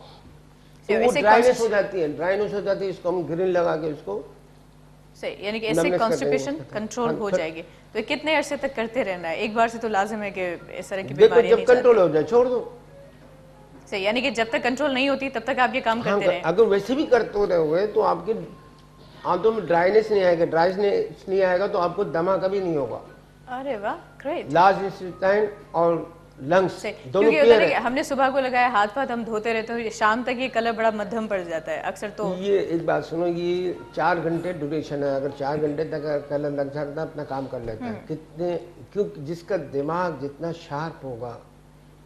तो वो ऐसे ड्राइनेस हो जाती है, इसको हम ग्रीन लगा के उसको सही, यानी कि ऐसे numbness कर कॉन्स्टिपेशन देंगे। कंट्रोल हाँ, हो जाएगी। तो ये कितने अरसे तक करते रहना है? एक बार से तो लाजिम है कि इस तरह की देखो बीमारियां जब नहीं कंट्रोल हो जाए छोड़ दो। सही, यानी कि जब तक कंट्रोल नहीं होती तब तक आप ये काम हाँ, करते रहें। अगर वैसे भी करते रहोगे तो आपके आंतों में ड्राइनेस नहीं आएगा, ड्राइनेस नहीं आएगा तो आपको दमा कभी नहीं होगा। अरे वाह, ग्रेट। लार्ज इंटेस्टाइन और लंग्स सही, दोनों क्योंकि होता क्लियर है कि है। हमने सुबह को लगाया, हाथ पाथ हम धोते रहते हैं, शाम तक ये कलर बड़ा मध्यम पड़ जाता है अक्सर। तो ये एक बात सुनो, ये 4 घंटे ड्यूरेशन है। अगर 4 घंटे तक कलर लग जाता है, अपना काम कर लेता है। कितने, क्योंकि जिसका दिमाग जितना शार्प होगा,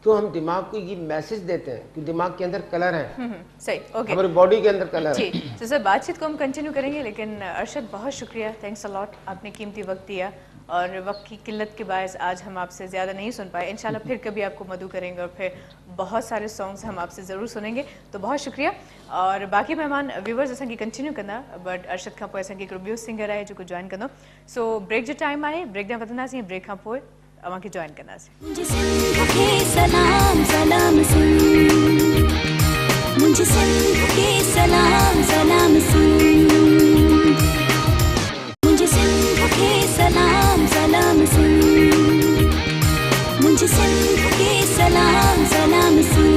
क्यों हम दिमाग को ये मैसेज देते हैं कि दिमाग के अंदर कलर है, सही। ओके, हमारी बॉडी के अंदर कलर है। जी। तो सर बातचीत को हम कंटिन्यू करेंगे, लेकिन अरशद बहुत शुक्रिया, थैंक्स अ लॉट, आपने कीमती वक्त दिया और वक्त की किल्लत के बायस आज हम आपसे ज़्यादा नहीं सुन पाए। इंशाल्लाह फिर कभी आपको मदू करेंगे और फिर बहुत सारे सॉन्ग्स हम आपसे ज़रूर सुनेंगे। तो बहुत शुक्रिया। और बाकी मेहमान व्यूवर्स असांखे कंटिन्यू कंदा, बट अरशद खां पोइ असांखे हिकिड़ो ॿियो सिंगर आहे जेको जॉइन कंदो। सो ब्रेक जो टाइम आहे, ब्रेक ॾांहुं वधंदासीं, ब्रेक खां पोइ अव्हांखे जॉइन कंदासीं। मुझे सिंध के सलाम सलाम सुन, मुझे सिंध के सलाम सलाम सुन, मुझे सिंध के सलाम सलाम सुन, मुझे सिंध के सलाम सलाम सुन।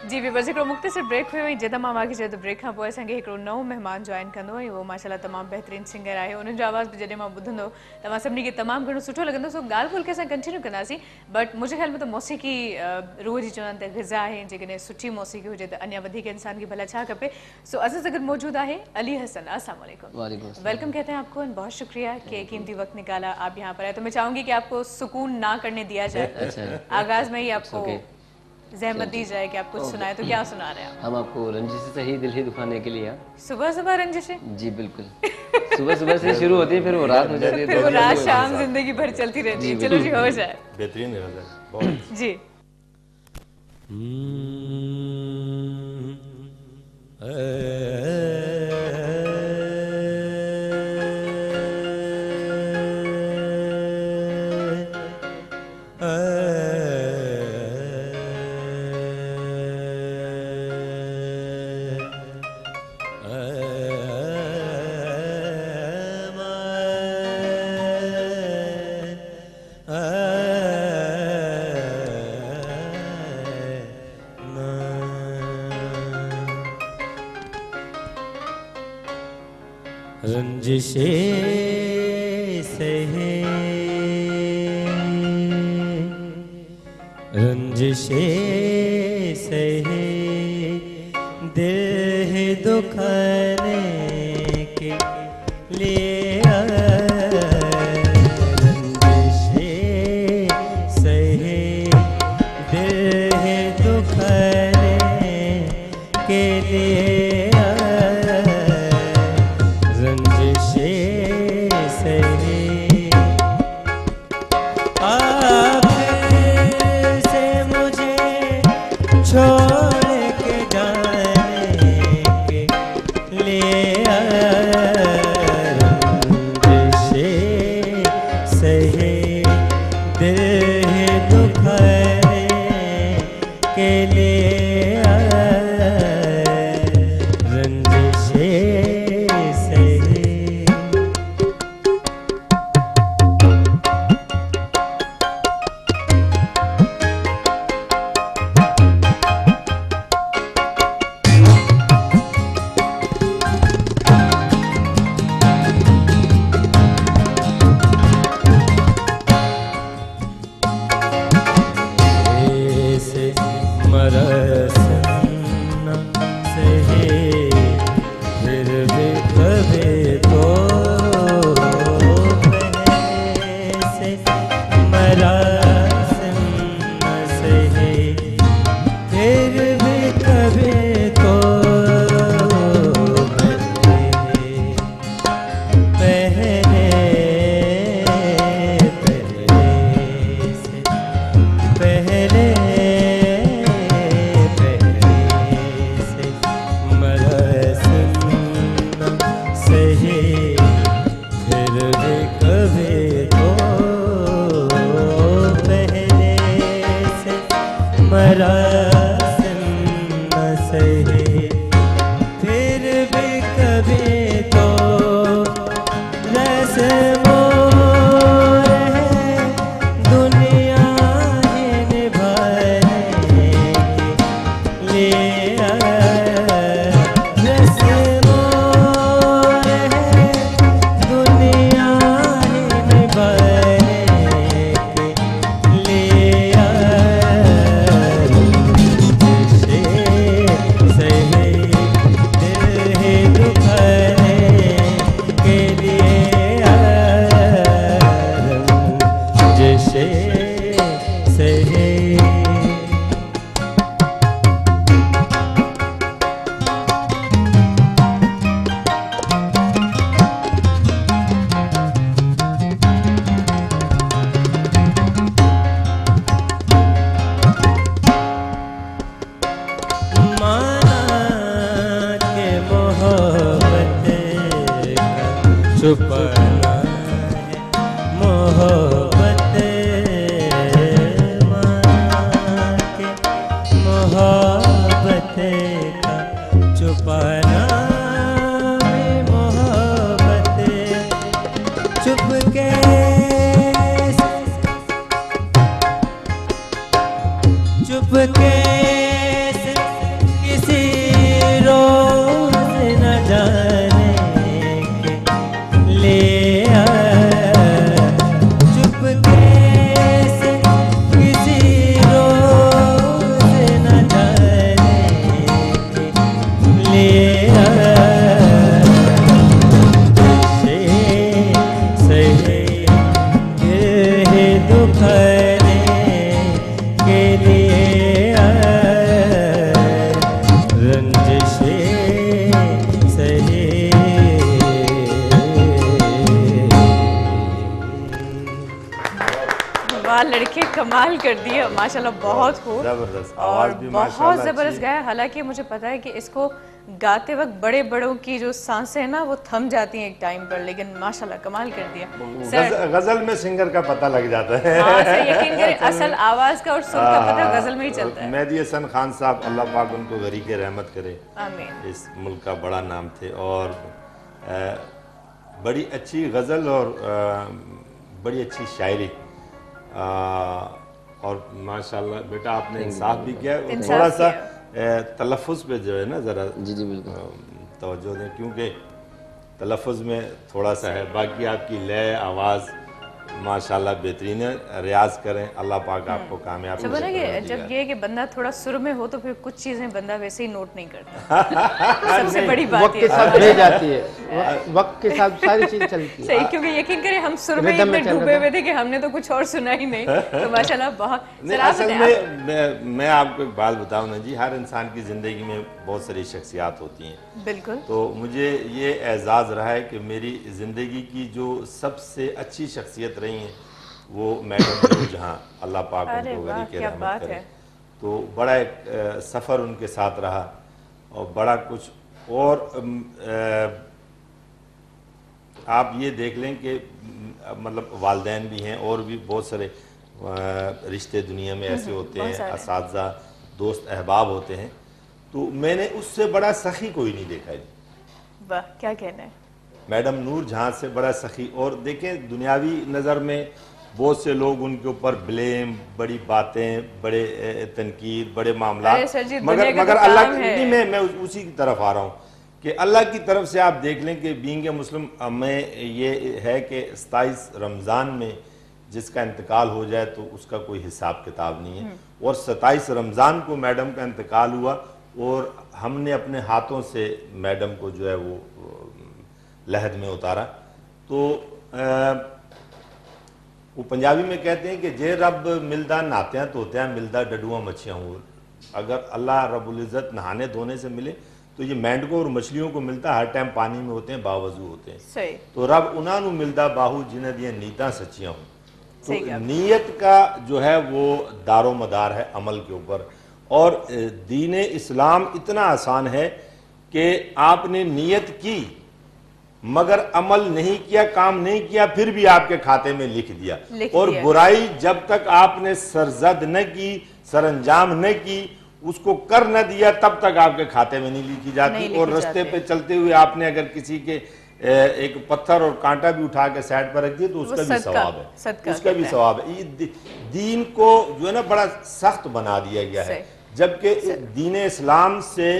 जी व्यूवर्स, हिकिड़ो मुख़्तसिर ब्रेक हुयो ऐं जॾहिं मां मांखे चयो त ब्रेक खां पोइ असांखे हिकिड़ो नओं महिमान जॉइन कंदो ऐं उहो माशाल्लाह तमामु बहितरीनु सिंगर आहे। उन्हनि जो आवाज़ बि जॾहिं मां ॿुधंदो तव्हां सभिनी खे तमामु घणो सुठो लॻंदो। सो ॻाल्हि ॿोल खे असां कंटिन्यू कंदासीं, बट मुंहिंजे ख़्याल में त मौसीक़ी रूह जी चवनि त ग़िज़ा आहे, जेकॾहिं सुठी मौसीक़ी हुजे त अञा वधीक इंसान खे भला छा खपे। सो असां सां गॾु मौजूद आहे अली हसन। अस्सलाम वालेकुम। वालेकुम अस्सलाम। वेलकम कहते हैं आपको, बहुत शुक्रिया कि कीमती वक्त निकाला, आप यहाँ पर आए। तो मैं चाहूँगी कि आपको सुकून ना करने दिया जाए, अच्छा। आगाज़ में ही आपको ओके। जहमत दी जाए कि आप कुछ सुनाए। तो क्या सुना रहे हैं आप? हम आपको रंजिश से ही दिल ही दुखाने के लिए सुबह सुबह रंजिशें? जी बिल्कुल। सुबह सुबह से शुरू होती है, फिर वो रात हो जाती है। फिर वो रात शाम जिंदगी भर चलती रहती है। चलो जी, हो जाए। बेहतरीन गज़ल, बहुत जी। रंजिशे सहे, रंजिशे सहे, दुखाने के लिए रंजिशें सहे, दिल है दुखाने के लिए रंजिशें सहे। आप से मुझे छोड़ के जाने के लिए रंजिशें सहे, दिल है दुखाने के लिए रंजिशें सहे। ऐसे मरस न सहे, फिर भी कभी तो ऐसे मरस न सहे, फिर भी कभी तो पहले से पहले से मरस न सहे, फिर भी कभी तो पहले से मरस न सहे, फिर भी कभी तो रस्मों दुनिया ही निभाने के लिए रस्मों दुनिया ही निभाने के लिए रंजिशें सहे, दिल है दुखाने के लिए रंजिशें सहे। माना के मोहब्बत का छुपाना है, मोहब्बत माना के मोहब्बत का छुपाना है, मोहब्बत चुपके चुपके से किसी रोज न जाने के लिए चुपके से किसी रोज न जाने के लिए रंजिशें सहे, दिल है दुखाने के लिए रंजिशें सहे। वाह लड़के कमाल कर दिए माशाल्लाह, बहुत खूब जबरदस्त और आवाज भी बहुत माशाल्लाह जबरदस्त अच्छी गाया। हालांकि मुझे पता है कि इसको गाते वक्त बड़े बड़ों की जो सांसें हैं ना वो थम जाती हैं एक टाइम पर, लेकिन माशाल्लाह कमाल कर दिया सर। गजल में सिंगर का पता लग जाता है। हाँ सर, यकीन करें असल आवाज का और सुर का पता गजल में ही चलता है। मेहदी हसन खान साहब अल्लाह पाक उनको गरीक रहमत करे, आमीन। इस मुल्क का बड़ा नाम थे और बड़ी अच्छी गज़ल और बड़ी अच्छी शायरी और माशाल्लाह बेटा आपने इंसाफ भी किया। थोड़ा सा तलफ़ुज़ पे जो है ना ज़रा जी जी बिल्कुल तवज्जो दें, क्योंकि तलफ़ुज़ में थोड़ा सा है, बाकी आपकी लय आवाज़ माशाल्लाह बेहतरीन है, रियाज करें, अल्लाह पाक आपको कामयाब अच्छा बोला कि जब ये कि बंदा थोड़ा सुर में हो तो फिर कुछ चीजें बंदा वैसे ही नोट नहीं करता। सबसे बड़ी बात वक्त के साथ रह जाती है, वक्त के साथ सारी चीज चलती है। सही, क्योंकि यकीन करें हम सुर में रिदम में इतने चल डूबे रहा हुए थे कि हमने तो कुछ और सुना ही नहीं। तो माशाल्लाह बहुत। नहीं, सर आप असल बताएं, में मैं आपको एक बात बताऊं ना जी, हर इंसान की ज़िंदगी में बहुत सारी शख्सियात होती हैं। बिल्कुल तो मुझे ये एजाज़ रहा है कि मेरी ज़िंदगी की जो सबसे अच्छी शख्सियत रही हैं वो मैडम नूरजहां, अल्लाह पाक अरे उनको वाह, गरीब के क्या रहमत बात करे। है। तो बड़ा एक सफ़र उनके साथ रहा और बड़ा कुछ। और आप ये देख लें कि मतलब वालिदैन भी हैं और भी बहुत सारे रिश्ते दुनिया में ऐसे होते बहुत हैं, सारे। असातिज़ा, दोस्त, अहबाब होते हैं। तो मैंने उससे बड़ा सखी कोई नहीं देखा है। वाह, क्या कहना है। मैडम नूरजहां से बड़ा सखी। और देखें, दुनियावी नज़र में बहुत से लोग उनके ऊपर ब्लेम, बड़ी बातें, बड़े तनकीद, बड़े मामला, अरे सर जी, मगर दुनिया का मगर तो अल्लाह काम की है। नहीं, मैं उसी की तरफ आ रहा हूँ कि अल्लाह की तरफ से आप देख लें कि बीइंग ए मुस्लिम में ये है कि 27 रमज़ान में जिसका इंतकाल हो जाए तो उसका कोई हिसाब किताब नहीं है। और 27 रमज़ान को मैडम का इंतकाल हुआ और हमने अपने हाथों से मैडम को जो है वो लहद में उतारा। तो वो पंजाबी में कहते हैं कि जे रब मिलदा नहात्या धोत्या मिलदा डडुआ मच्छियाँ हो। अगर अल्लाह रब्बुल इज़्ज़त नहाने धोने से मिले तो ये मेंढकों और मछलियों को मिलता, हर टाइम पानी में होते हैं, बावजू होते हैं। सही। तो रब उन्हां नूं मिलदा बाहू जिन्हें दियां नीयतां सच्चियां हों। सही तो कहा। नीयत का जो है वो दारो मदार है अमल के ऊपर। और दीन इस्लाम इतना आसान है कि आपने नीयत की मगर अमल नहीं किया, काम नहीं किया, फिर भी आपके खाते में लिख दिया। और बुराई जब तक आपने सरजद न की, सरंजाम न की, उसको कर न दिया, तब तक आपके खाते में नहीं लिखी जाती। और रास्ते पे चलते हुए आपने अगर किसी के एक पत्थर और कांटा भी उठा के साइड पर रख दिया तो उसका भी सवाब है, उसका भी सवाब है। ये दीन को जो है ना बड़ा सख्त बना दिया गया है, जबकि दीन इस्लाम से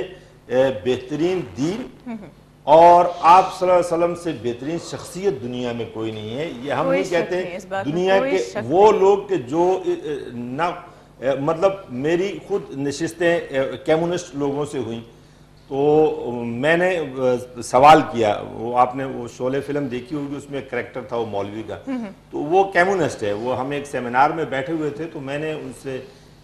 बेहतरीन दीन और आप सल्लल्लाहु अलैहि वसल्लम से बेहतरीन शख्सियत दुनिया में कोई नहीं है। ये हम नहीं कहते दुनिया के वो लोग के जो ना मतलब मेरी खुद नशिस्तें कम्युनिस्ट लोगों से हुई तो मैंने सवाल किया, वो आपने वो शोले फिल्म देखी होगी, उसमें एक करैक्टर था वो मौलवी का, तो वो कम्युनिस्ट है। वो हम एक सेमिनार में बैठे हुए थे तो मैंने उनसे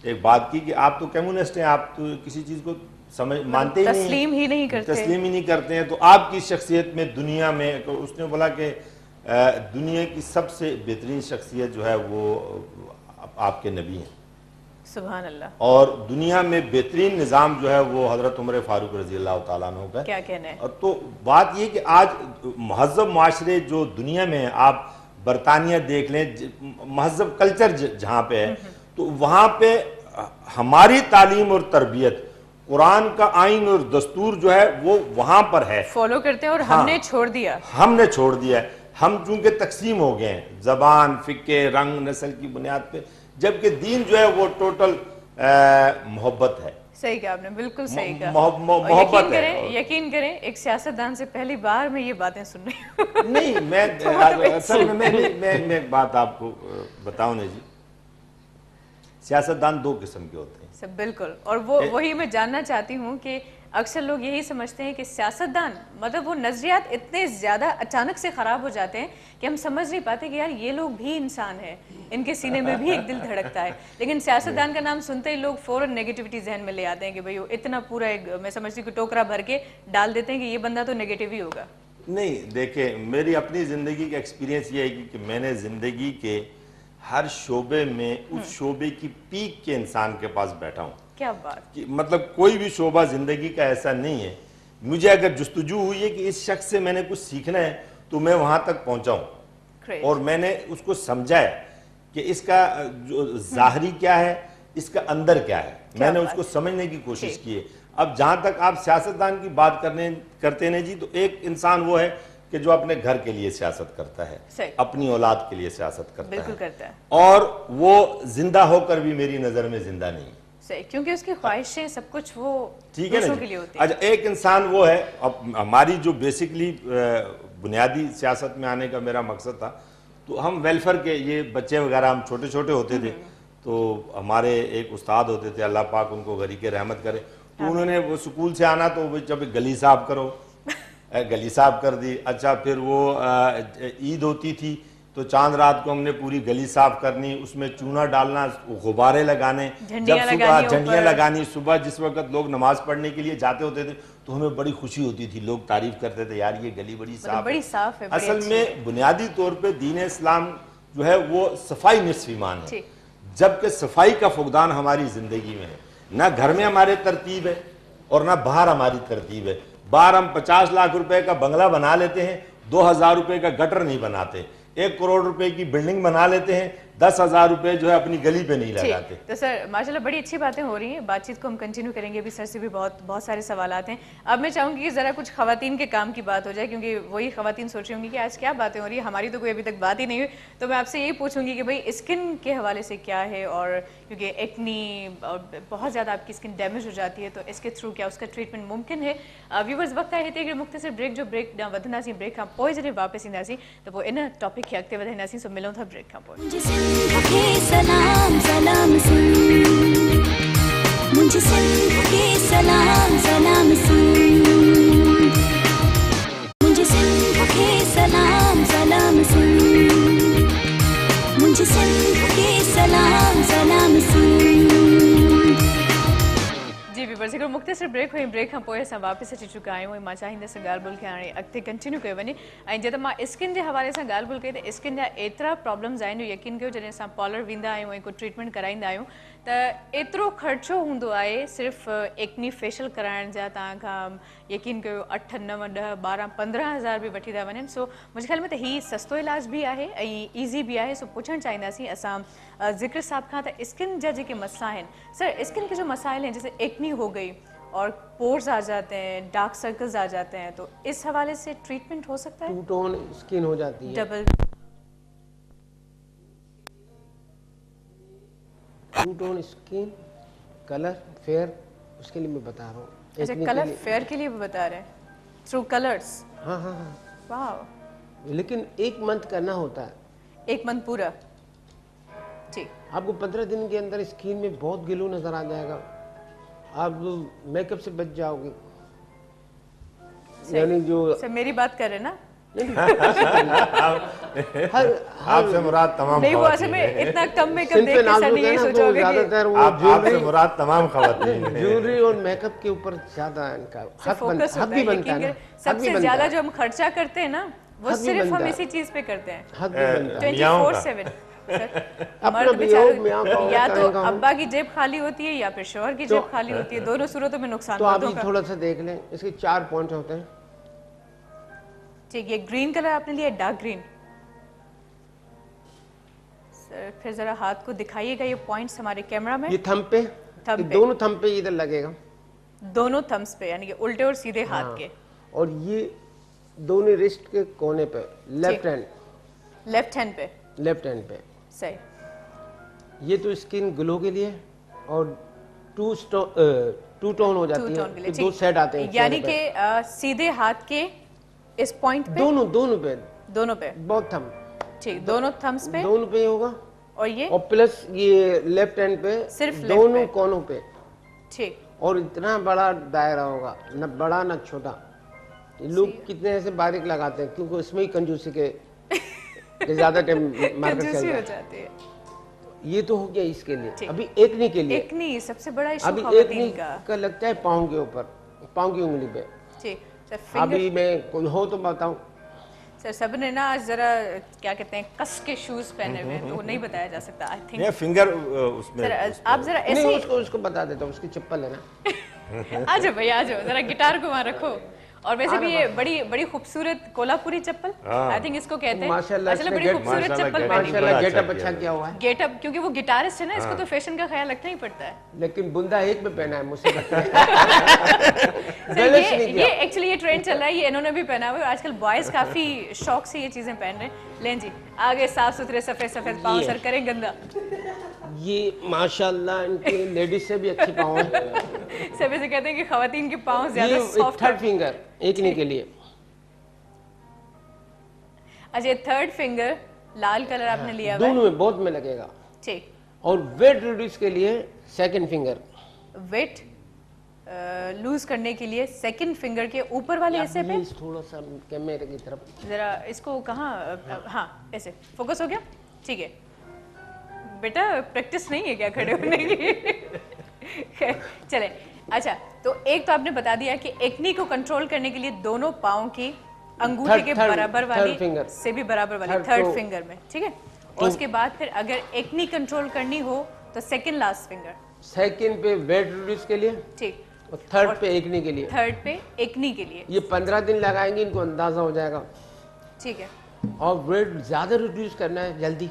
एक बात की कि आप तो कम्युनिस्ट हैं, आप तो किसी चीज़ को समझ मानते ही नहीं, तस्लीम ही नहीं करते हैं, तो आपकी शख्सियत में दुनिया में, तो उसने बोला कि दुनिया की सबसे बेहतरीन शख्सियत जो है वो आपके नबी हैं, सुभान अल्लाह, और दुनिया में बेहतरीन निज़ाम जो है वो हज़रत उमर फारूक रज़ी अल्लाह तआला अन्हु का। क्या कहना है। और तो बात ये कि आज महज़ब माशरे जो दुनिया में है, आप बरतानिया देख लें, महज़ब कल्चर जहाँ पे है, तो वहाँ पे हमारी तालीम और तरबियत, कुरान का आइन और दस्तूर जो है वो वहाँ पर है, फॉलो करते हैं। और हाँ, हमने छोड़ दिया है। हम चूंकि तकसीम हो गए हैं ज़बान, फ़िक़्र, रंग, नस्ल की बुनियाद पे, जबकि दीन जो है वो टोटल मोहब्बत है। सही कहा आपने, बिल्कुल सही कहा। मोहब्बत है। यकीन करें एक सियासतदान से पहली बार मैं ये बातें सुन रही हूँ। नहीं, मैं असल में मैं एक बात आपको बताऊं ना जी, सियासतदान दो किस्म के होते हैं। सब बिल्कुल। और वो वही मैं जानना चाहती हूँ कि अक्सर लोग यही समझते हैं कि सियासतदान मतलब वो नजरियात इतने ज़्यादा अचानक से ख़राब हो जाते हैं कि हम समझ नहीं पाते कि यार ये लोग भी इंसान हैं, इनके सीने में भी एक दिल धड़कता है। लेकिन सियासतदान का नाम सुनते ही लोग फ़ौरन नेगेटिविटी जहन में ले आते हैं कि भाई वो इतना पूरा एक, मैं समझती हूँ कि टोकरा भर के डाल देते हैं कि ये बंदा तो नेगेटिव ही होगा। नहीं, देखिए मेरी अपनी ज़िंदगी का एक्सपीरियंस ये है कि मैंने ज़िंदगी के हर शोबे में उस शोबे की पीक के इंसान के पास बैठा हूँ। क्या बात कि मतलब कोई भी शोबा ज़िंदगी का ऐसा नहीं है, मुझे अगर जुस्तजू हुई है कि इस शख्स से मैंने कुछ सीखना है तो मैं वहाँ तक पहुँचा हूँ और मैंने उसको समझा है कि इसका जो ज़ाहरी क्या है, इसका अंदर क्या है, मैंने उसको समझने की कोशिश की है। अब जहाँ तक आप सियासतदान की बात करते हैं जी, तो एक इंसान वो है कि जो अपने घर के लिए सियासत करता है, अपनी औलाद के लिए सियासत करता है, और वो जिंदा होकर भी मेरी नज़र में जिंदा नहीं है। सही, क्योंकि उसकी ख्वाहिशें सब कुछ वो ठीक है दूसरों ना के लिए होती है। अच्छा, एक इंसान वो है, अब हमारी जो बेसिकली बुनियादी सियासत में आने का मेरा मकसद था तो हम वेलफेयर के ये बच्चे वगैरह हम छोटे छोटे होते थे, तो हमारे एक उस्ताद होते थे, अल्लाह पाक उनको गरी के रहमत करे, तो उन्होंने वो स्कूल से आना तो जब गली साफ करो, गली साफ कर दी। अच्छा, फिर वो ईद होती थी तो चांद रात को हमने पूरी गली साफ करनी, उसमें चूना डालना, गुब्बारे लगाने, जब सुबह झंडियाँ लगानी, सुबह जिस वक्त लोग नमाज पढ़ने के लिए जाते होते थे तो हमें बड़ी खुशी होती थी, लोग तारीफ करते थे, यार ये गली बड़ी साफ है। असल में बुनियादी तौर पे दीन इस्लाम जो है वो सफाई निस्फ ईमान है, जबकि सफाई का फुकदान हमारी जिंदगी में है। ना घर में हमारे तरतीब है और ना बाहर हमारी तरतीब है। बाहर हम 50 लाख रुपए का बंगला बना लेते हैं, 2000 रुपए का गटर नहीं बनाते, 1 करोड़ रुपए की बिल्डिंग बना लेते हैं, 10,000 रुपए जो है अपनी गली पे नहीं लगाते। तो सर माशाल्लाह बड़ी अच्छी बातें हो रही हैं, बातचीत को हम कंटिन्यू करेंगे। अभी सर से भी बहुत सारे सवालात हैं। अब मैं चाहूँगी कि ज़रा कुछ ख़वातीन के काम की बात हो जाए, क्योंकि वही ख़वातीन सोच रही होंगी कि आज क्या बातें हो रही है, हमारी तो कोई अभी तक बात ही नहीं हुई। तो मैं आपसे यही पूछूंगी कि भाई स्किन के हवाले से क्या है, और क्योंकि एक्नी और बहुत ज़्यादा आपकी स्किन डैमेज हो जाती है, तो इसके थ्रू क्या उसका ट्रीटमेंट मुमकिन है। व्यूवर्स वक्त आए थे कि मुख्तसर ब्रेक जो ब्रेक वधंदासीं, ब्रेक खां पोइ जॾहिं वापसि ईंदासीं त पोइ इन टॉपिक खे अॻिते वधाईंदासीं। सो मिलूं था ब्रेक खां पोइ। मुझे सिंध के सलाम सलाम सुन, मुझे सिंध के सलाम सलाम सुन, मुझे सिंध के सलाम सलाम सुन, मुझे सिंध के सलाम सलाम सुन। जी व्यूवर्स, हिकिड़ो मुख़्तसिर ब्रेक हुई, ब्रेक खां पोइ असां वापसि अची चुका आहियूं। मां चाहींदसि ॻाल्हि ॿोल खे हाणे अॻिते कंटिन्यू कयो वञे। ऐं जॾहिं मां स्किन जे हवाले सां ॻाल्हि ॿोल कई त स्किन जा एतिरा प्रॉब्लम्स आहिनि, जो यकीन कयो जॾहिं असां पार्लर वेंदा आहियूं ऐं को ट्रीटमेंट कराईंदा आहियूं त एतिरो ख़र्चो हूंदो आहे सिर्फ़ु एक्नी फेशियल कराइण जा, तव्हांखां यकीन कयो 8, 9, 10, 12, 15 हज़ार बि वठी था वञनि। सो मुंहिंजे ख़्याल में त हीउ सस्तो इलाज बि आहे ऐं ईज़ी बि आहे। सो पुछणु चाहींदासीं असां ज़िक्र साहब खां त स्किन जा जेके मसला आहिनि, सर स्किन के जो मसाइल हैं जैसे एक्नी हो गई और पोर्स आ जाते हैं, डार्क सर्कल्स आ जाते हैं, तो इस हवाले से ट्रीटमेंट हो सकता है? 2 टोन स्किन हो जाती है, double 2 tone skin, colour fair, उसके लिए मैं बता रहा हूँ। अच्छा, कलर फेयर के लिए भी बता रहे हैं थ्रू कलर्स? हाँ हाँ हाँ, वाह। लेकिन 1 मंथ करना होता है। 1 मंथ पूरा? जी। आपको 15 दिन के अंदर स्किन में बहुत ग्लो नजर आ जाएगा, आप मेकअप से बच जाओगे। यानी जो सर मेरी बात कर रहे हैं ना? आपसे मुराद तमाम नहीं, वो असल में इतना कम मेकअप देख के सर नहीं सोचोगे कि ज्यादातर वो आपसे मुराद तमाम खवातीन हैं। ज्वेलरी और मेकअप के ऊपर ज्यादा इनका हक भी बनता है ना। सबसे ज्यादा जो हम खर्चा करते हैं ना, वो सिर्फ हम इसी चीज पे करते हैं, हक भी बनता है। 24/7। मर्द बेचारे या तो अब्बा की जेब खाली होती है या फिर शौहर की जेब खाली होती है, दोनों सूरतों में नुकसान। तो आप थोड़ा सा देख लें, इसके 4 पॉइंट होते हैं। ठीक, ये ग्रीन कलर आपने लिया, डार्क ग्रीन। सर फिर जरा हाथ को दिखाइएगा ये पॉइंट्स हमारे कैमरा में। ये थंब पे, दोनों थंब पे इधर लगेगा, दोनों थम्स पे, यानी कि उल्टे और सीधे हाथ के। और ये दोनों रिस्ट के कोने पे, लेफ्ट हैंड पे। सही। ये तो स्किन ग्लो के लिए, और 2 टोन हो जाती है, 2 सेट आते हैं, यानी कि सीधे हाथ के इस पॉइंट पे, दोनों पे बहुत थंब, ठीक, दोनों थम्स पे, दोनों पे होगा। और ये और प्लस ये लेफ्ट हैंड पे सिर्फ दोनों कोनों पे, ठीक। और इतना बड़ा दायरा होगा, न बड़ा न छोटा। लोग कितने ऐसे बारीक लगाते हैं, क्योंकि उसमें ही कंजूसी के ज्यादा टाइम मार्केट चल जाती है। ये तो हो गया इसके लिए। अभी एक्नी के लिए, एक्नी सबसे बड़ा इशू अभी एक्नी का लगता है पाँव के ऊपर, पाँव की उंगली पे। ठीक। अभी मैं कोई हो तो बताऊं सर, सब ने ना आज जरा क्या कहते हैं कस के शूज पहने हुए हैं, तो वो नहीं बताया जा सकता। आई थिंक ये फिंगर उसमें सर आप जरा ऐसे नहीं, उसको बता देता हूँ, उसकी चप्पल है ना। आ जाओ भैया, आ जाओ, जरा गिटार को वहाँ रखो। और वैसे भी ये बड़ी खूबसूरत कोल्हापुरी चप्पल, आई थिंक इसको कहते हैं माशाल्लाह, बड़ी खूबसूरत चप्पल माशाल्लाह, गेटअप अच्छा किया हुआ है। गेटअप, क्योंकि वो गिटारिस्ट है ना, इसको तो फैशन का ख्याल रखना ही पड़ता है। लेकिन बुंदा एक में पहना है मुझसे। ये एक्चुअली ये ट्रेंड चल रहा है, ये इन्होंने भी पहना हुआ है। आजकल बॉयज काफी शौक से ये चीजें पहन रहे हैं। लें जी, आगे साफ सुथरे सफेद पाँव, सर करें गंदा। ये माशाल्लाह इनकी लेडीज से भी अच्छी पाँव है। सब ऐसे कहते हैं कि खवातीन के पाँव ज्यादा सॉफ्ट। 3rd फिंगर एकनी के लिए। अच्छा, 3rd फिंगर लाल कलर आपने लिया हुआ है। दोनों में, बोथ में लगेगा। ठीक। और वेट रिड्यूस के लिए सेकंड फिंगर, वेट लूज करने के लिए सेकंड फिंगर के ऊपर वाले हिस्से पे। प्लीज थोड़ा सा कैमरे की तरफ, जरा इसको कहाँ, हाँ ऐसे फोकस हो गया, ठीक है। बेटा प्रैक्टिस नहीं है क्या खड़े होने की? चले, अच्छा तो एक तो आपने बता दिया कि एक्नी को कंट्रोल करने के लिए दोनों पाँव की अंगूठे के बराबर वाली फिंगर से भी बराबर वाली थर्ड फिंगर में, ठीक है। और उसके बाद फिर अगर एक्नी कंट्रोल करनी हो तो सेकंड लास्ट फिंगर, सेकंड पे वेट रिड्यूस के लिए, ठीक, और थर्ड पे एक्नी के लिए। थर्ड पे एक्नी के लिए, ये 15 दिन लगाएंगे, इनको अंदाजा हो जाएगा। ठीक है। और वेट ज्यादा रिड्यूस करना है जल्दी,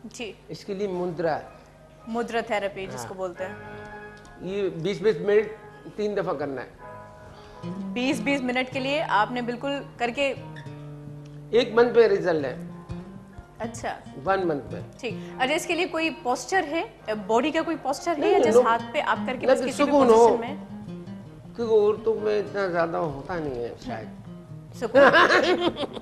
जी, इसके लिए मुद्रा है, मुद्रा थेरेपी जिसको बोलते हैं। ये 20-20 मिनट 3 दफा करना है। 20-20 मिनट के लिए आपने बिल्कुल करके, 1 मंथ पे रिजल्ट है, अच्छा 1 मंथ पे। ठीक। अच्छा इसके लिए कोई पोस्चर है, बॉडी का कोई पोस्चर है या जिस हाथ पे आप करके बस लग किसी भी सुकून हो, पोजीशन में? क्योंकि औरतों में इतना ज्यादा होता नहीं है शायद। सुकून।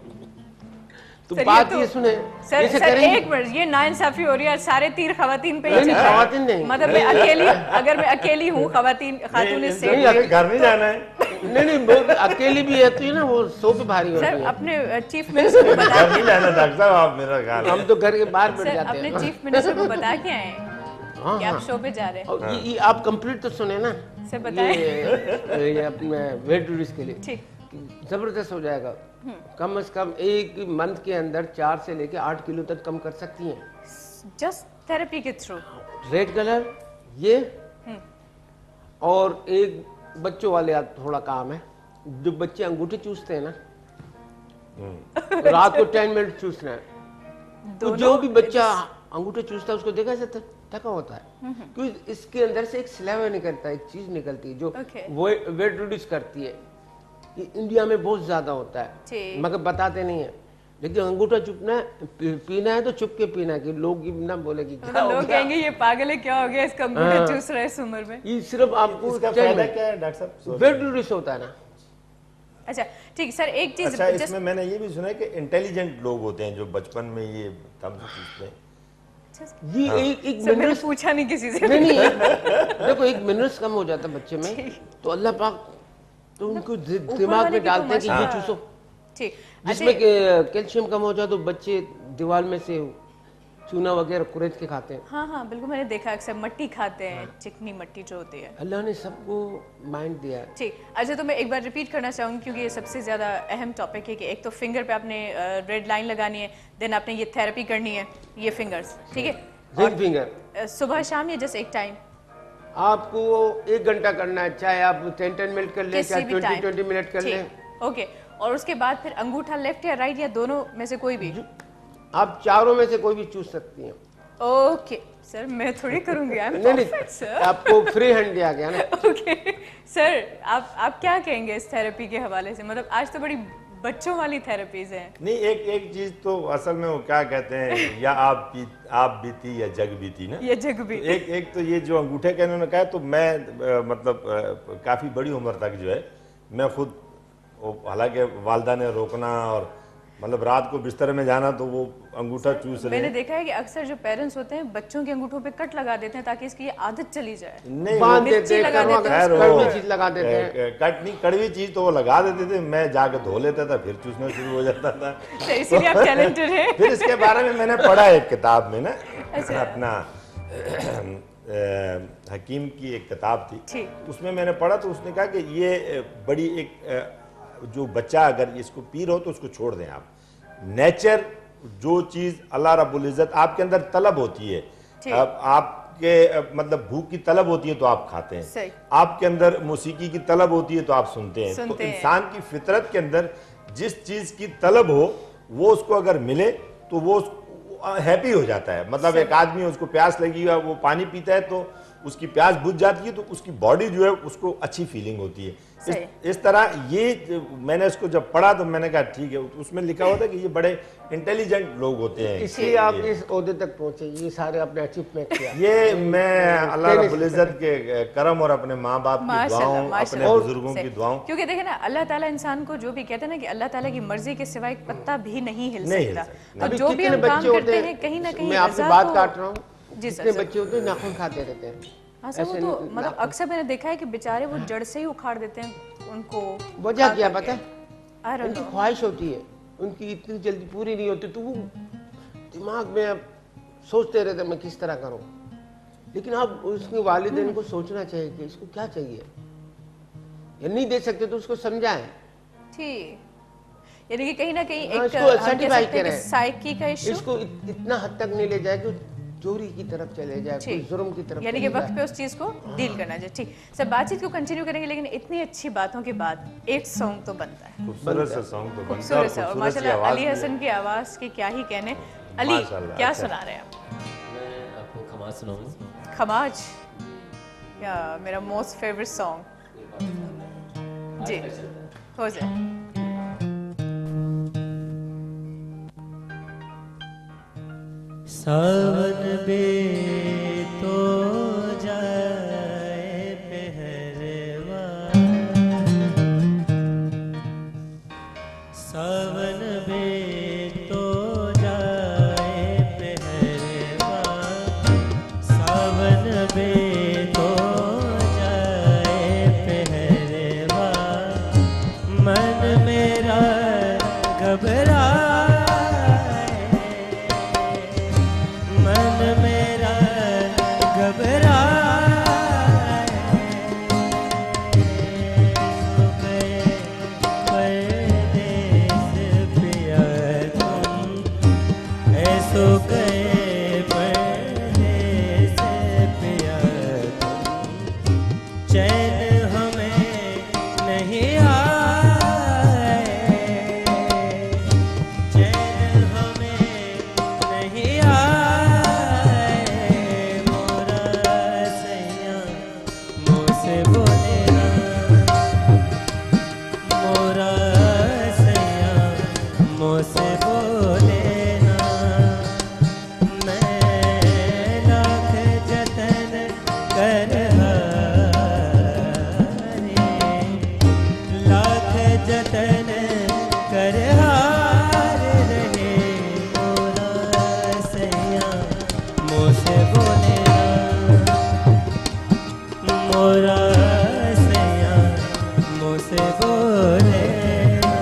तो सर, बात ये ये तो- सुने, सर इसे सर करेंगे। एक मिनट, ये नाइंसाफी हो रही है, सारे तीर खवातीन पे ही नहीं, चल रहा है। खवातीन नहीं। मतलब मैं अकेली, अगर मैं अकेली हूँ खातून से, नहीं, घर नहीं जाना है। नहीं वो अकेली भी है तो ये ना वो सो पे भारी होती सर है। अपने चीफ मिनिस्टर को बता, घर नहीं जाना डॉक्टर साहब, आप मेरा ख्याल है। हम तो घर के बाहर बैठ सर जाते अपने हैं। चीफ मिनिस्टर को बता के आए हाँ, कि आप हाँ। शो पे जा रहे हैं। और ये आप कंप्लीट तो सुने ना, सर बताएं। ये अपने वेट रिड्यूस के लिए ठीक, जबरदस्त हो जाएगा। कम से कम 1 मंथ के अंदर 4 से लेके 8 किलो तक कम कर सकती हैं। जस्ट थेरेपी के थ्रू। रेड कलर ये, और एक बच्चों वाले थोड़ा काम है, जो बच्चे अंगूठे चूसते हैं ना, रात को 10 मिनट चूसना है। तो जो भी बच्चा अंगूठे चूसता है उसको देखा जाता थका होता है, क्योंकि इसके अंदर से एक स्लैब निकलता है, एक चीज निकलती है जो वेट रिड्यूस करती है। ये इंडिया में बहुत ज्यादा होता है मगर बताते नहीं है। लेकिन अंगूठा चुपना है, पीना है तो चुप के पीना है, कि लोग ना बोले कि क्या हो लोग गया। कहेंगे ये पागल है, क्या हो गया इसका अंगूठा चूस रहा है इस उम्र में। ये सिर्फ आपको इसका फायदा क्या है डॉक्टर साहब? वेट रिड्यूस होता है ना। अच्छा ठीक सर, एक चीज अच्छा इसमें मैंने ये भी सुना है कि इंटेलिजेंट लोग होते हैं जो बचपन में ये थम्स चूसते हैं। ये एक सर मैंने मिनरल्स, पूछा नहीं किसी से। नहीं देखो एक मिनरल्स कम हो जाता है बच्चे में, तो अल्लाह पाक तो उनको दिमाग में डालते हैं कि ये चूसो। ठीक, जिसमें कैल्शियम कम हो जाए तो बच्चे दीवार में से चूना वगैरह कुरेद के खाते हैं। हाँ हाँ बिल्कुल, मैंने देखा अक्सर मट्टी खाते हैं, चिकनी मट्टी जो होती है। अल्लाह ने सबको माइंड दिया है। ठीक, अच्छा तो मैं एक बार रिपीट करना चाहूँगी क्योंकि ये सबसे ज़्यादा अहम टॉपिक है कि एक तो फिंगर पे आपने रेड लाइन लगानी है, देन आपने ये थेरेपी करनी है, ये फिंगर्स, ठीक है। रिंग फिंगर सुबह शाम या जस्ट एक टाइम? आपको 1 घंटा करना है, चाहे आप 10 मिनट कर लें, चाहे 20 मिनट कर लें। ओके, और उसके बाद फिर अंगूठा लेफ्ट या राइट या दोनों में से कोई भी? आप चारों में से कोई भी चूस सकती हैं। ओके सर, मैं थोड़ी करूंगी, आई एम परफेक्ट सर। आपको फ्री हैंड दिया गया ना। ओके सर, आप क्या कहेंगे इस थेरेपी के हवाले से? मतलब आज तो बड़ी बच्चों वाली थेरेपीज हैं। नहीं, एक चीज तो असल में वो क्या कहते हैं, या आप बीती या जग बीती ना, ये जग भी। एक तो ये जो अंगूठे का इन्होंने कहा, तो मैं मतलब काफी बड़ी उम्र तक जो है मैं खुद, हालांकि वालदा ने रोकना और मतलब रात को बिस्तर में जाना तो वो अंगूठा चूस रहे। मैंने देखा है कि अक्सर जो पेरेंट्स होते हैं बच्चों के अंगूठों पे कट लगा देते हैं ताकि इसकी ये आदत चली जाए। नहीं, बांध वो- देते हैं, लगा देते हैं, खैर वो- कड़वी चीज लगा देते हैं। कट नहीं, कड़वी चीज तो वो लगा देते थे, मैं जाके धो लेता था, फिर चूसना शुरू हो जाता था। तो इसीलिए आप टैलेंटेड हैं। फिर इसके बारे में मैंने पढ़ा एक किताब में ना, अपना हकीम की एक किताब थी, ठीक। उसमें मैंने पढ़ा तो उसने कहा कि ये बड़ी एक जो बच्चा अगर इसको पी रहा हो तो उसको छोड़ दें आप। नेचर जो चीज अल्लाह रब्बुल इज्जत आपके अंदर तलब होती है, अब आपके मतलब भूख की तलब होती है तो आप खाते हैं, सही। आपके अंदर मौसीकी की तलब होती है तो आप सुनते हैं। तो इंसान की फितरत के अंदर जिस चीज की तलब हो वो उसको अगर मिले तो वो हैप्पी हो जाता है। मतलब एक आदमी उसको प्यास लगी है, वो पानी पीता है तो उसकी प्यास बुझ जाती है तो उसकी बॉडी जो है उसको अच्छी फीलिंग होती है। सही। इस तरह ये मैंने इसको जब पढ़ा तो मैंने कहा ठीक है, उसमें लिखा होता है कि ये बड़े इंटेलिजेंट लोग होते हैं, इसलिए आप इस ओहदे तक पहुंचे, ये सारे आपने अचीवमेंट किया। ये मैं अल्लाह रब्बुल इज्जत के करम और अपने माँ बाप की दुआओं, अपने बुजुर्गों की दुआओं, क्योंकि देखिए ना अल्लाह ताला इंसान को जो भी कहते हैं ना कि अल्लाह ताला की मर्जी के सिवा एक पत्ता भी नहीं हिल सकता, और जो भी हम काम करते हैं कहीं ना कहीं मैं आपसे रज़ा बात को- काट रहा हूँ, जी सर, कितने बच्चे होते हैं नाखून खाते रहते हैं। हाँ सर, वो तो मतलब अक्सर मैंने देखा है कि बेचारे वो जड़ से ही उखाड़ देते हैं उनको। वजह क्या पता है? I don't उनकी know। ख्वाहिश होती है, उनकी इतनी जल्दी पूरी नहीं होती, तो वो दिमाग में अब सोचते रहते मैं किस तरह करूं। लेकिन अब उसके वालिदैन को सोचना चाहिए कि इसको क्या चाहिए, या नहीं दे सकते तो उसको समझाएं। ठीक, यानी कि कहीं ना कहीं हाँ, एक इसको हम कह certify सकते हैं कि करें। साइकी का इशू, इसको इतना हद तक नहीं ले जाए कि चोरी की तरफ चले जाए, कोई ठीक, जुर्म की तरफ यानी कि चले वक्त जाए। पे उस चीज को डील करना चाहिए। ठीक सर, बातचीत को कंटिन्यू करेंगे, लेकिन इतनी अच्छी बातों के बाद एक सॉन्ग तो बनता है, खूबसूरत सा सॉन्ग तो बनता है, खूबसूरत सा, और खूबसूरत सी माशाल्लाह आवाज अली भी है। हसन की आवाज के क्या ही कहने। अली माशाल्लाह, क्या अच्छा। सुना रहे हैं आप? मैं आपको खमा सुनाऊंगा। खमाज, या मेरा मोस्ट फेवरेट सॉन्ग जी, हो जाए। सावन बे तो जाए पहरवा, सावन बे तो जाए पहरवा, सावन बे तो जाए पहरवा, मन मेरा घबराए, मन मेरा घबराए, सो गए परदेस पिया तुम, ऐसो गए परदेस पिया तुम, चैन हमें नहीं आए, चैन हमें नहीं आए, मोरा सैया मुझसे बोले ना, मोरा सैया मुझसे बोले ना, मैं लाख जतन कर हारे, लाख जतन कर हार रहे, मोरा सैया मुझसे बोले ना, मोरा सैया मुझसे बोले ना।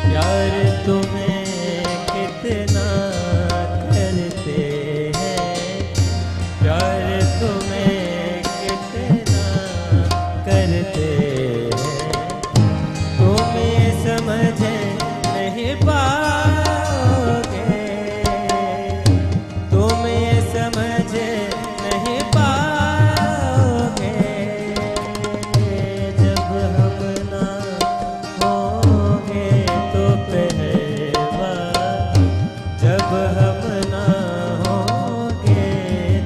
प्यार तुम्हें कितना करते हैं, प्यार तुम्हें कितना करते हैं, तुम ये समझ नहीं पाओगे, तुम ये समझ नहीं पाओगे, जब हम ना होंगे तो पहरवा, जब हम ना होंगे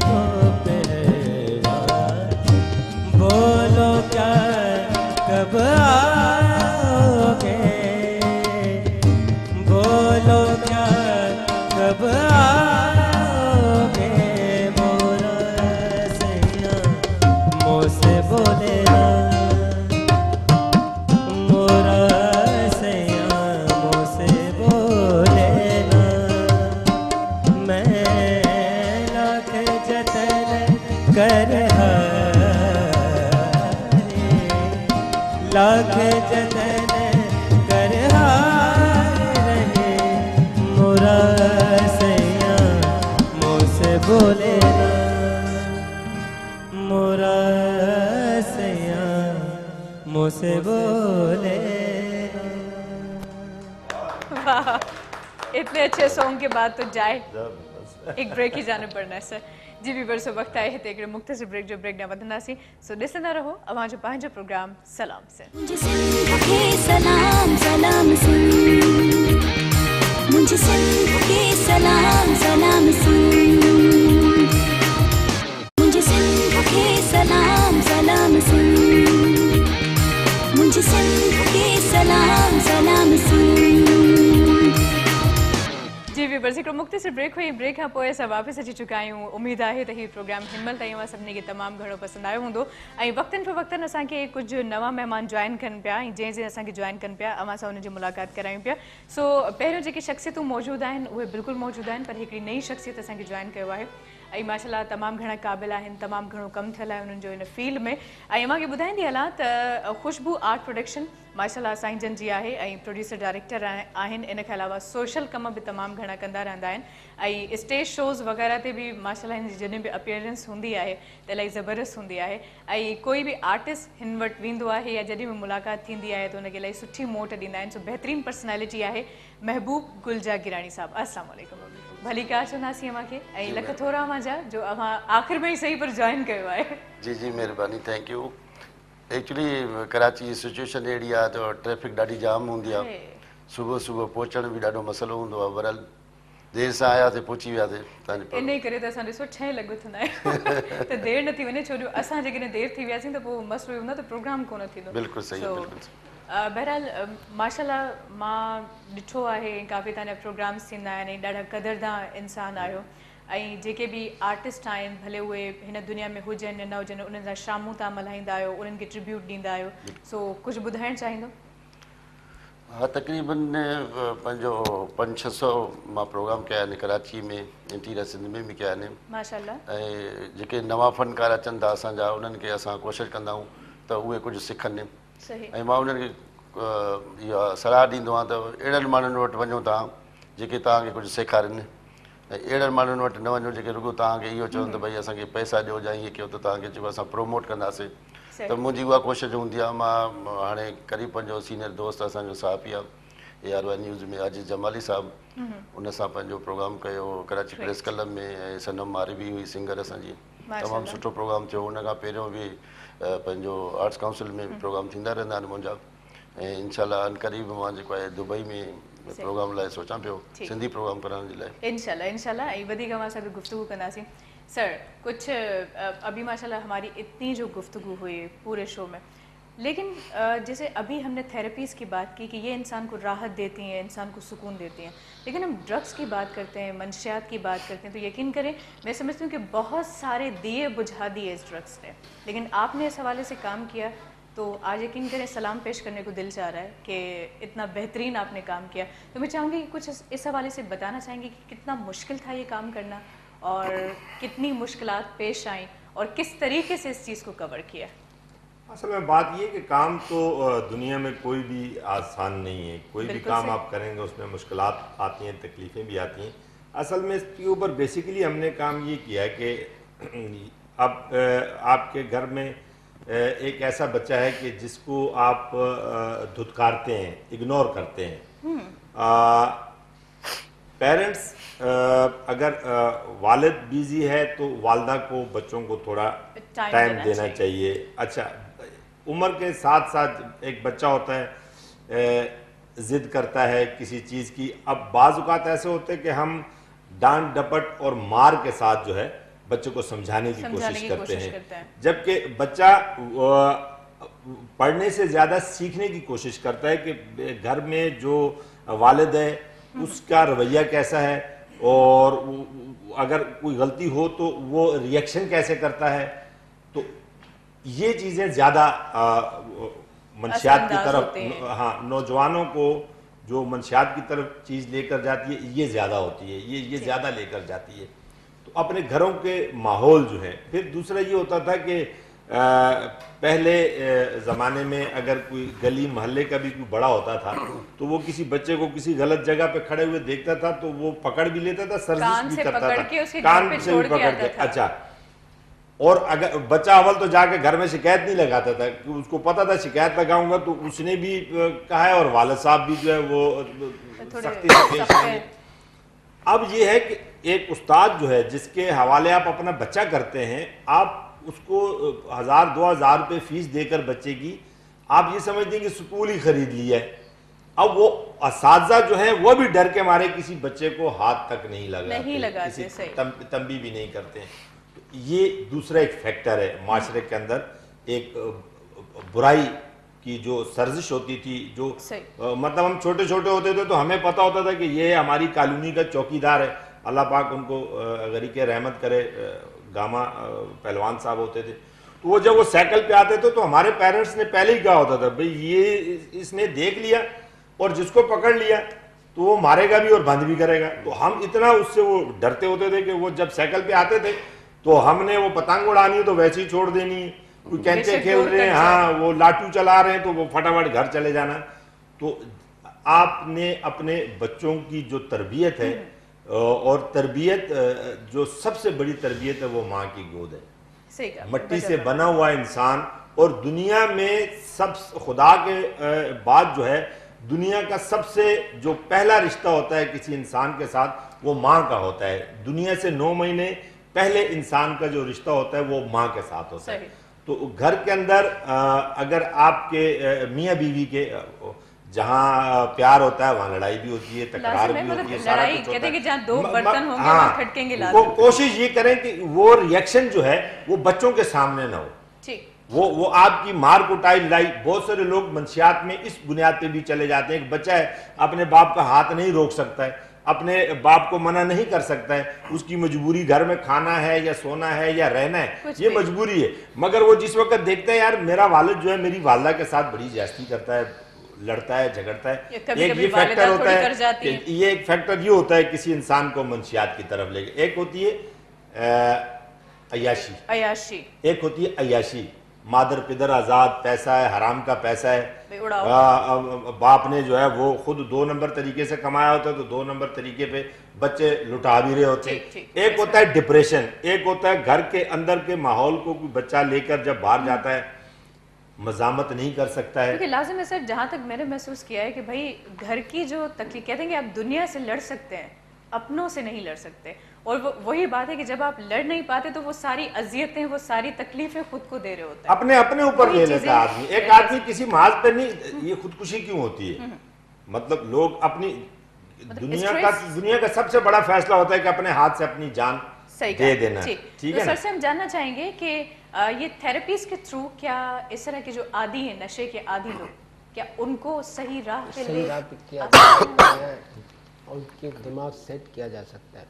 तो पहरवा, बोलो क्या कब आओगे, बोलो क्या कब आओगे, मोरा सैया मुझसे बोले ना, मोरा सैया मुझसे बोले ना, मैं लाख जतन कर हारे, लाख जतन कर हार रहे, मोरा सैया मुझसे बोले ना, मोरा सैया मुझसे बोले ना। वाह, इतने अच्छे सॉन्ग के बाद तो जाए एक ब्रेक ही जाने पड़ना है सर। जी व्यूअर्स, वक्त आहे हिते हिकिड़े मुख़्तसिर ब्रेक जो ब्रेक न वधंदासीं। सो ॾिसंदा रहो अवां जो पंहिंजो प्रोग्राम सलाम सिंध। मुझे सिंध के सलाम सलाम सिंध, मुझे सिंध के सलाम सलाम सिंध, मुझे सिंध के सलाम सलाम सिंध, मुझे सिंध के सलाम सलाम सिंध। जी व्यूअर्स, हिकिड़ो मुख़्तसिर ब्रेक हुई। ब्रेक खां पोइ असां वापसि अची चुका आहियूं। उमेदु आहे त हीउ प्रोग्राम हिनमहिल ताईं असां सभिनी खे तमामु घणो पसंदि आयो हूंदो ऐं वक़्तनि फ़वक़्तनि असांखे कुझु नवां महिमान जॉइन कनि पिया ऐं जंहिं असांखे जॉइन कनि पिया अवां सां हुनजी मुलाक़ात करायूं पिया। सो पहिरियों जेके शख़्सियतूं मौजूदु आहिनि उहे बिल्कुलु मौजूदु आहिनि, पर हिकिड़ी नई शख़्सियत असांखे जॉइन कयो आहे ऐं माशाल्लाह तमामु घणा क़ाबिल आहिनि, तमामु घणो कमु थियल आहे उन्हनि जो हिन फील्ड में। ऐं अव्हांखे ॿुधाईंदी हलां त ख़ुशबू आर्ट प्रोडक्शन माशाल्लाह साईं जन जी आहे ऐं प्रोड्यूसर डायरेक्टर आहिनि। इन खां अलावा सोशल कम बि तमामु घणा कंदा रहंदा आहिनि ऐं स्टेज शोज़ वग़ैरह ते बि माशाल्लाह हिन जी जॾहिं बि अपीयरेंस हूंदी आहे त इलाही ज़बरदस्त हूंदी आहे ऐं कोई बि आर्टिस्ट हिन वटि वेंदो आहे या जॾहिं बि मुलाक़ात थींदी आहे त हुनखे इलाही सुठी मोट ॾींदा आहिनि। सो बहितरीनु पर्सनैलिटी आहे महबूब गुलजा गिराणी साहब। अस्सलाम वालेकुम। भली कार चवंदासीं अव्हांखे ऐं लख थोरा अव्हां जा जो अव्हां आख़िर में ई सही पर जॉइन कयो आहे। जी जी महिरबानी, थैंक यू। एक्चुअली कराची जी सिचुएशन अहिड़ी आहे त ट्रैफिक ॾाढी जाम हूंदी आहे, सुबुह सुबुह पहुचण बि ॾाढो मसइलो हूंदो आहे। बहरहाल देरि सां आयासीं, पहुची वियासीं तव्हांजे। इन करे त असां ॾिसो 6 लॻ उथंदा आहियूं त देरि न थी वञे, छो जो असां जेकॾहिं देरि थी वियासीं त पोइ मसइलो हूंदो त प्रोग्राम कोन थींदो। बिल्कुलु सही, बिल्कुलु सही। बहरहाल माशाल्लाह मां ॾिठो आहे काफ़ी तव्हांजा प्रोग्राम्स थींदा आहिनि ऐं ॾाढा क़दरदान इंसान आहियो ऐं जेके बि आर्टिस्ट आहिनि भले उहे हिन दुनिया में हुजनि न हुजनि उन्हनि सां शामूं तव्हां मल्हाईंदा आहियो, उन्हनि खे ट्रिब्यूट ॾींदा आहियो। सो कुझु ॿुधाइणु चाहींदो? हाँ, तक़रीबन पंहिंजो 500-600 मां प्रोग्राम कया आहिनि कराची में, इंटीरियर सिंध में बि कया आहिनि माशाल्लाह। ऐं जेके नवां फ़नकार अचनि था असांजा उन्हनि खे असां कोशिशि कंदा आहियूं त उहे कुझु सिखनि ऐं मां उन्हनि खे इहा सलाह ॾींदो आहियां त अहिड़नि माण्हुनि वटि वञो तव्हां जेके तव्हांखे कुझु सेखारीनि ऐं अहिड़नि माण्हुनि वटि न वञो जेके रुॻो तव्हांखे इहो चवनि त भई असांखे पैसा ॾियो या ईअं कयो त तव्हांखे चइबो असां प्रोमोट कंदासीं। त मुंहिंजी उहा कोशिशि हूंदी आहे। मां हाणे क़रीब पंहिंजो सीनियर दोस्त असांजो साहबी आहे ARY न्यूज़ में अजीत जमाली साहब, उन सां पंहिंजो प्रोग्राम कयो कराची प्रेस क्लब में ऐं सनम मारिबी हुई सिंगर असांजी, तमामु सुठो प्रोग्राम थियो। उन खां पहिरियों बि पंहिंजो आर्ट्स काउंसिल में प्रोग्राम थींदा रहंदा आहिनि मुंहिंजा ऐं इंशाल्लाह अनकरीब मां जेको आहे दुबई में प्रोग्राम लाइ सोचां पियो सिंधी प्रोग्राम कराइण जे लाइ। इंशाल्लाह इंशाल्लाह ऐं वधीक अवां सां बि गुफ्तगू कंदासीं। सर कुछ अभी माशाल्लाह हमारी इतनी जो गुफ्तगू हुई पूरे शो में, लेकिन जैसे अभी हमने थेरेपीज़ की बात की कि ये इंसान को राहत देती हैं, इंसान को सुकून देती हैं, लेकिन हम ड्रग्स की बात करते हैं, मंशियात की बात करते हैं तो यकीन करें मैं समझती हूँ कि बहुत सारे दिए बुझा दिए इस ड्रग्स ने, लेकिन आपने इस हवाले से काम किया तो आज यकीन करें सलाम पेश करने को दिल चाह रहा है कि इतना बेहतरीन आपने काम किया। तो मैं चाहूँगी कि कुछ इस हवाले से बताना चाहेंगे कि कितना मुश्किल था ये काम करना और कितनी मुश्किलात पेश आई और किस तरीके से इस चीज़ को कवर किया? असल में बात ये कि काम तो दुनिया में कोई भी आसान नहीं है, कोई भी काम आप करेंगे उसमें मुश्किलात आती हैं, तकलीफ़ें भी आती हैं। असल में इसके ऊपर बेसिकली हमने काम ये किया है कि अब आपके घर में एक ऐसा बच्चा है कि जिसको आप धुतकारते हैं, इग्नोर करते हैं। पेरेंट्स अगर वालिद बिजी है तो वालदा को बच्चों को थोड़ा टाइम देना चाहिए। अच्छा, उम्र के साथ साथ एक बच्चा होता है ज़िद करता है किसी चीज़ की। अब बाज़ औक़ात ऐसे होते हैं कि हम डांट डपट और मार के साथ जो है बच्चों को समझाने की कोशिश करते हैं, जबकि बच्चा पढ़ने से ज़्यादा सीखने की कोशिश करता है कि घर में जो वालिद है उसका रवैया कैसा है और अगर कोई गलती हो तो वो रिएक्शन कैसे करता है। तो ये चीज़ें ज़्यादा मंशियात की तरफ, हाँ, नौजवानों को जो मंशियात की तरफ चीज़ लेकर जाती है ये ज़्यादा होती है, ये ज़्यादा लेकर जाती है। तो अपने घरों के माहौल जो है। फिर दूसरा ये होता था कि पहले ज़माने में अगर कोई गली मोहल्ले का भी कोई बड़ा होता था तो वो किसी बच्चे को किसी गलत जगह पे खड़े हुए देखता था तो वो पकड़ भी लेता था, सर्जिश भी करता था, कान से भी पकड़ के। अच्छा, और अगर बच्चा अव्वल तो जाके घर में शिकायत नहीं लगाता था कि उसको पता था शिकायत लगाऊंगा तो उसने भी कहा है और वालिद साहब भी जो है वो सख्ती से पेश आएंगे। अब ये है कि एक उस्ताद जो है जिसके हवाले आप अपना बच्चा करते हैं, आप उसको 1000-2000 रुपये फीस देकर बच्चे की आप ये समझते हैं कि स्कूल ही खरीद लिया है। अब वो असातिज़ा जो है वो भी डर के मारे किसी बच्चे को हाथ तक नहीं लगाते, किसी तंबी भी नहीं करते। तो ये दूसरा एक फैक्टर है माशरे के अंदर, एक बुराई की जो सर्जिश होती थी, जो मतलब हम छोटे छोटे होते थे तो हमें पता होता था कि ये हमारी कॉलोनी का चौकीदार है, अल्लाह पाक उनको गरीक रहमत करे, गामा पहलवान साहब होते थे। तो वो जब वो साइकिल पे आते थे तो हमारे पेरेंट्स ने पहले ही कहा होता था भाई ये इसने देख लिया और जिसको पकड़ लिया तो वो मारेगा भी और बंद भी करेगा। तो हम इतना उससे वो डरते होते थे कि वो जब साइकिल पे आते थे तो हमने वो पतंग उड़ानी है तो वैसे ही छोड़ देनी है, कोई कैंचे खेल रहे हैं, हाँ वो लाटू चला रहे हैं तो वो फटाफट घर चले जाना। तो आपने अपने बच्चों की जो तरबियत है और तरबियत जो सबसे बड़ी तरबियत है वो माँ की गोद है। मट्टी से बना हुआ इंसान, और दुनिया में सब खुदा के बाद जो है दुनिया का सबसे जो पहला रिश्ता होता है किसी इंसान के साथ वो माँ का होता है। दुनिया से 9 महीने पहले इंसान का जो रिश्ता होता है वो माँ के साथ होता है। तो घर के अंदर अगर आपके मियाँ बीवी के जहाँ प्यार होता है वहाँ लड़ाई भी होती है, तकरार भी होती है, सारा कुछ होता है। कि जहाँ 2 बर्तन होंगे वहाँ खटकेंगे लाज़िम। वो कोशिश ये करें कि वो रिएक्शन जो है वो बच्चों के सामने ना हो। वो आपकी मार कुटाई लाई, बहुत सारे लोग मंशियात में इस बुनियाद पे भी चले जाते हैं। एक बच्चा है अपने बाप का हाथ नहीं रोक सकता है, अपने बाप को मना नहीं कर सकता है, उसकी मजबूरी घर में खाना है या सोना है या रहना है, ये मजबूरी है। मगर वो जिस वक्त देखता है यार मेरा वालिद जो है मेरी वालदा के साथ बड़ी ज्यादती करता है, लड़ता है, झगड़ता है, एक ये फैक्टर होता है। ये एक फैक्टर ये होता है किसी इंसान को मंशियात की तरफ लेके। एक होती है अयाशी, एक होती है अयाशी, मादर पिदर आज़ाद, पैसा है, हराम का पैसा है, बाप ने जो है वो खुद 2 नंबर तरीके से कमाया होता है तो 2 नंबर तरीके पे बच्चे लुटा भी रहे होते हैं। एक होता है डिप्रेशन, एक होता है घर के अंदर के माहौल को कोई बच्चा लेकर जब बाहर जाता है मजामत नहीं कर सकता है। क्योंकि लाजिम है सर, जहाँ तक मैंने महसूस किया है कि भाई घर की जो तकलीफ, कहते हैं कि आप दुनिया से लड़ सकते हैं, अपनों से नहीं लड़ सकते। और वही बात है कि जब आप लड़ नहीं पाते तो वो सारी अजियतें, वो सारी तकलीफें खुद को दे रहे होते हैं, अपने ऊपर ले लेता है आदमी। एक आदमी किसी महाज पर नहीं, ये खुदकुशी क्यों होती है? मतलब लोग अपनी दुनिया का सबसे बड़ा फैसला होता है कि अपने हाथ से अपनी जान दे देना। ठीक है। सर से हम जानना चाहेंगे कि ये थेरेपीज के थ्रू क्या इस तरह के जो आदी हैं, नशे के आदी लोग, क्या उनको सही राह पे किया जा सकता है और उनके दिमाग सेट किया जा सकता है,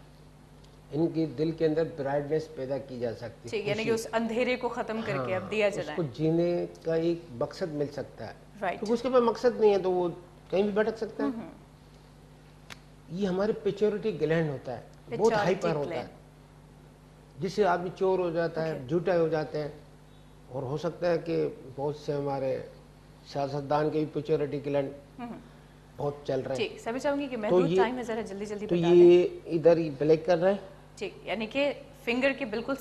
इनके दिल के अंदर ब्राइटनेस पैदा की जा सकती है, यानी कि उस अंधेरे को खत्म करके अब दिया जलाएं, उसको जीने का एक मकसद मिल सकता है। तो उसके पास मकसद नहीं है तो वो कहीं भी भटक सकता है। ये हमारे पिच्योरिटी ग्लैंड होता है, बहुत हाइपर होता है, जिससे आदमी चोर हो जाता है, झूठा हो जाते हैं। और हो सकता है कि बहुत से हमारे सियासतदान के भी पिच्योरिटी ग्लैंड बहुत चल रहे हैं। सभी चाहूंगी कि मैं टाइम में जरा जल्दी तो ये इधर ही ब्लैक कर रहा है, ठीक, यानी कि फिंगर के बिल्कुल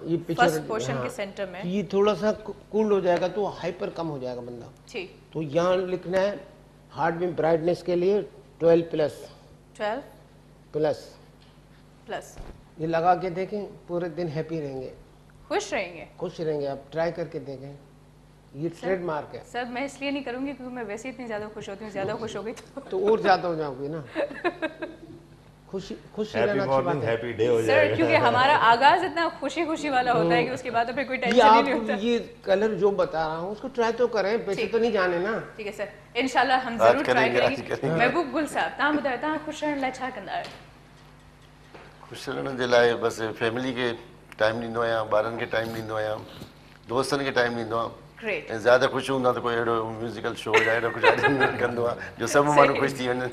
ये फर्स्ट पोर्शन के सेंटर में ये थोड़ा सा कूल हो जाएगा तो हाइपर कम हो जाएगा बंदा। ठीक, तो यहाँ लिखना है हार्ट में ब्राइटनेस के लिए 12+। ये लगा के देखें, पूरे दिन हैप्पी रहेंगे, खुश रहेंगे। आप ट्राई करके देखें, ये ट्रेडमार्क है। सर मैं इसलिए नहीं करूंगी क्योंकि मैं वैसे इतनी ज्यादा खुश होती हूँ, ज्यादा खुश हो गई तो और ज्यादा हो जाओगी ना। खुशी रहना अच्छी बात है, हैप्पी डे हो जाएगा। सर क्योंकि हमारा आगाज इतना खुशी वाला होता है कि उसके बाद तो फिर कोई टेंशन ही नहीं होता। ये कलर जो बता रहा हूँ उसको ट्राई तो करें, पैसे तो नहीं जाने ना। ठीक है सर, इंशाल्लाह हम जरूर ट्राई करेंगे। महबूब गुल साहब तव्हां ॿुधायो, तव्हां खुश रहण लाइ छा कंदा आहियो? खुश रहण जे लाइ बसि फैमिली खे टाइम ॾींदो आहियां, ॿारनि खे टाइम ॾींदो आहियां, दोस्तनि खे टाइम ॾींदो आहियां। ऐं ज़्यादा ख़ुशि हूंदा त कोई अहिड़ो म्यूज़िकल शो या अहिड़ो कुझु अरेंजमेंट कंदो आहे जो सभु माण्हू ख़ुशि थी वञनि।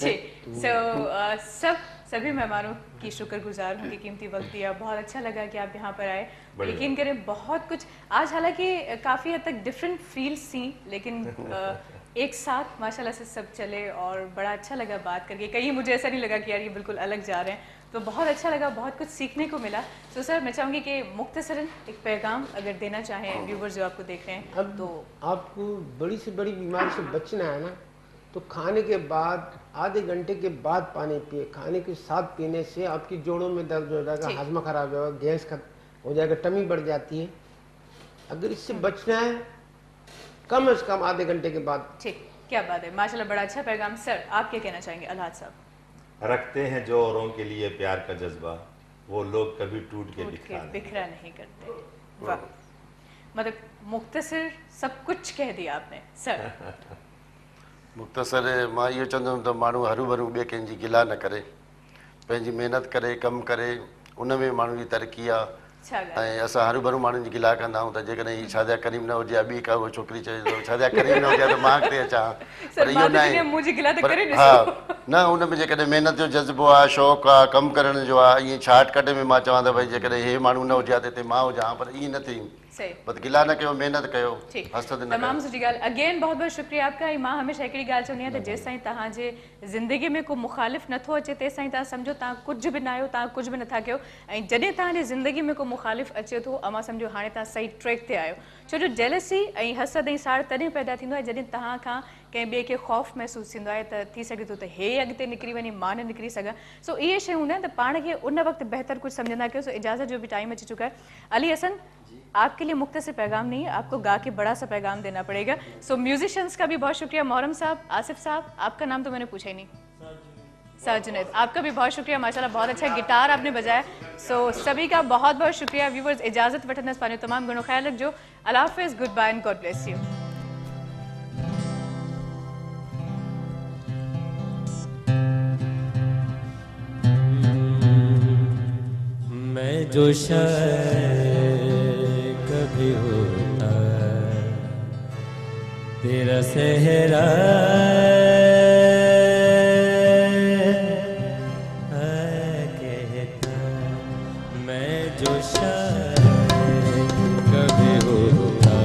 सभी मेहमानों की शुक्रगुजार हूँ कि कीमती वक्त दिया, बहुत अच्छा लगा कि आप यहाँ पर आए। यकीन करें बहुत कुछ आज, हालांकि काफ़ी हद तक डिफरेंट फील्ड्स थी, लेकिन एक साथ माशाल्लाह से सब चले और बड़ा अच्छा लगा बात करके। कहीं मुझे ऐसा नहीं लगा कि यार ये बिल्कुल अलग जा रहे हैं, तो बहुत अच्छा लगा, बहुत कुछ सीखने को मिला। तो सर मैं चाहूँगी कि मुख्तसरन एक पैगाम अगर देना चाहें व्यूवर्स जो आपको देख रहे हैं। अब तो आपको बड़ी से बड़ी बीमारी से बचना है ना, तो खाने के बाद आधे घंटे के बाद पानी पिए। खाने के साथ पीने से आपकी जोड़ों में दर्द हो जाएगा, हाजमा खराब हो जाएगा, गैस हो जाएगा, टमी बढ़ जाती है। अगर इससे बचना है कम से कम आधे घंटे के बाद। ठीक, क्या बात है, माशाल्लाह, बड़ा अच्छा पैगाम। सर, आप क्या कहना चाहेंगे? अलहाज साहब। रखते हैं जो औरों के लिए प्यार का जज्बा, वो लोग कभी टूट के बिखरा नहीं करते। वाह, मतलब मुख्तसर सब कुछ कह दिया आपने सर। मुख्तसर मां इहो चवंदुमि त माण्हू हरू भरू ॿिए कंहिंजी गिला न करे, पंहिंजी महिनत करे, कमु करे, उन में माण्हू जी तरक़ी आहे। ऐं असां हरू भरू माण्हुनि जी गिला कंदा आहियूं त जेकॾहिं हीअ शादिया करीम न हुजे, ॿी का उहा छोकिरी चए थो शादिया करीम न हुजे त मां अॻिते अचां, पर इहो न आहे। हा, न उन में जेकॾहिं महिनत जो जज़्बो आहे, शौक़ु आहे, कमु करण जो आहे, ईअं शॉर्टकट में मां चवां त भई जेकॾहिं हे माण्हू न हुजे हा त हिते मां हुजां, पर ईअं न थी। बस गिला न कयो, मेहनत कयो, हसद न कयो। तमाम सुठी ॻाल्हि। अगेन बहुत बहुत शुक्रिया आपका। मां हमेशा हिकिड़ी ॻाल्हि चवंदी आहियां त जेसि ताईं तव्हांजे ज़िंदगी में को मुखालिफ़ नथो अचे तेसि ताईं तव्हां सम्झो तव्हां कुझु बि न आहियो, तव्हां कुझु बि नथा कयो। ऐं जॾहिं तव्हांजे ज़िंदगी में को मुखालिफ़ अचे थो, अमां सम्झो हाणे तव्हां सही ट्रैक ते आहियो। छो जो जेलसी ऐं हसद ऐं साड़ तॾहिं पैदा थींदो आहे जॾहिं तव्हां खां कंहिं ॿिए खे ख़ौफ़ महसूसु थींदो आहे त थी सघे थो त हे अॻिते निकिरी वञे, मां न निकिरी सघां। सो इहे शयूं हूंदा आहिनि त पाण खे उन वक़्तु बहितर कुझु सम्झंदा कयो। सो इजाज़त जो भी टाइम अची चुका है। अली हसन, आपके लिए मुख्तसर पैगाम नहीं है, आपको गा के बड़ा सा पैगाम देना पड़ेगा। सो म्यूजिशियंस का भी बहुत शुक्रिया। मोहरम साहब, आसिफ साहब, आपका नाम तो मैंने पूछा ही नहीं। सर जुनैद, आपका भी बहुत शुक्रिया, माशाल्लाह बहुत अच्छा गिटार आपने बजाया। सो सभी का बहुत बहुत शुक्रिया। व्यूवर्स, इजाज़त वठंदसि, पंहिंजो तमामु घणो ख्याल रखिजो। अल्लाह हाफ़िज़, good bye and God bless you. मैं जो कभी होता तेरा सहरा कहता, मैं जो कभी होता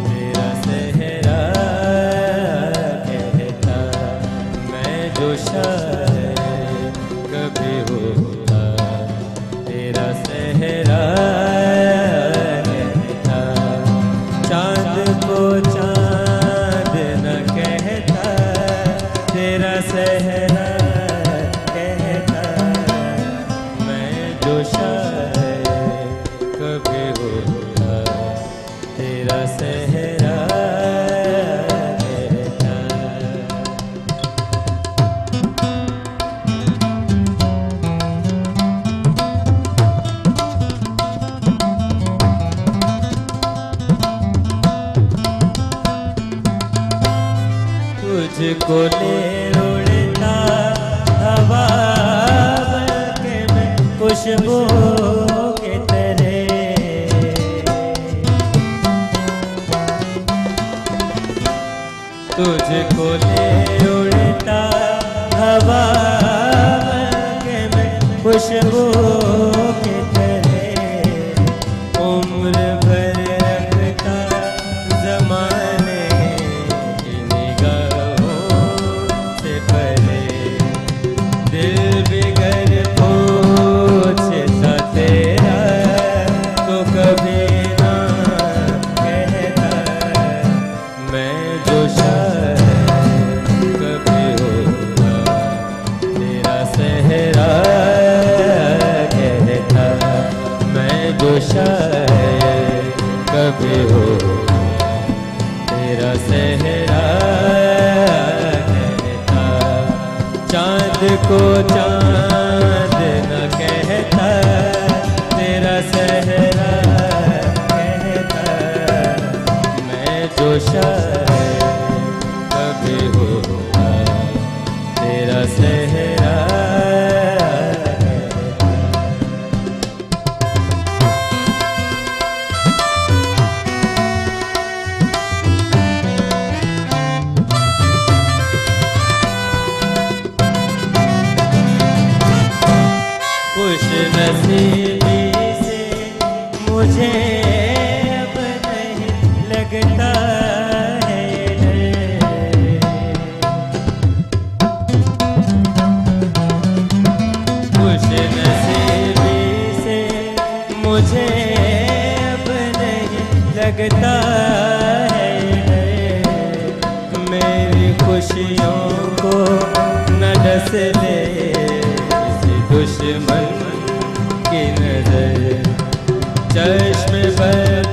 तेरा सहरा कहता, मैं जो कभी होता तेरा सहरा कहता, चाँद को चाँद न कहता, तेरा सहरा कहता, मैं जो कभी होता तेरा सहरा कहता। तुझको ले उड़ता हवा के मैं खुशबू के तरह, तुझको ले उड़ता हवा के मैं खुशबू के तरह, उम्र भर रखता ज़माने की निगाहों से परे, दिल बिगर पूछता तेरा तो कभी ना कहता, मैं जो कभी होता तेरा सहरा कहता, मैं जो कभी होता तेरा सहरा कहता, चाँद को चाँद न कहता, तेरा सहरा कहता, मैं जो कभी होता तेरा सहरा खुश नसीबी से मुझे अब नहीं लगता है खुश नसीबी से मुझे अब नहीं लगता है मेरी खुश खुशियों को न डस ले किसी दुश्मन की नजर, चश्म बद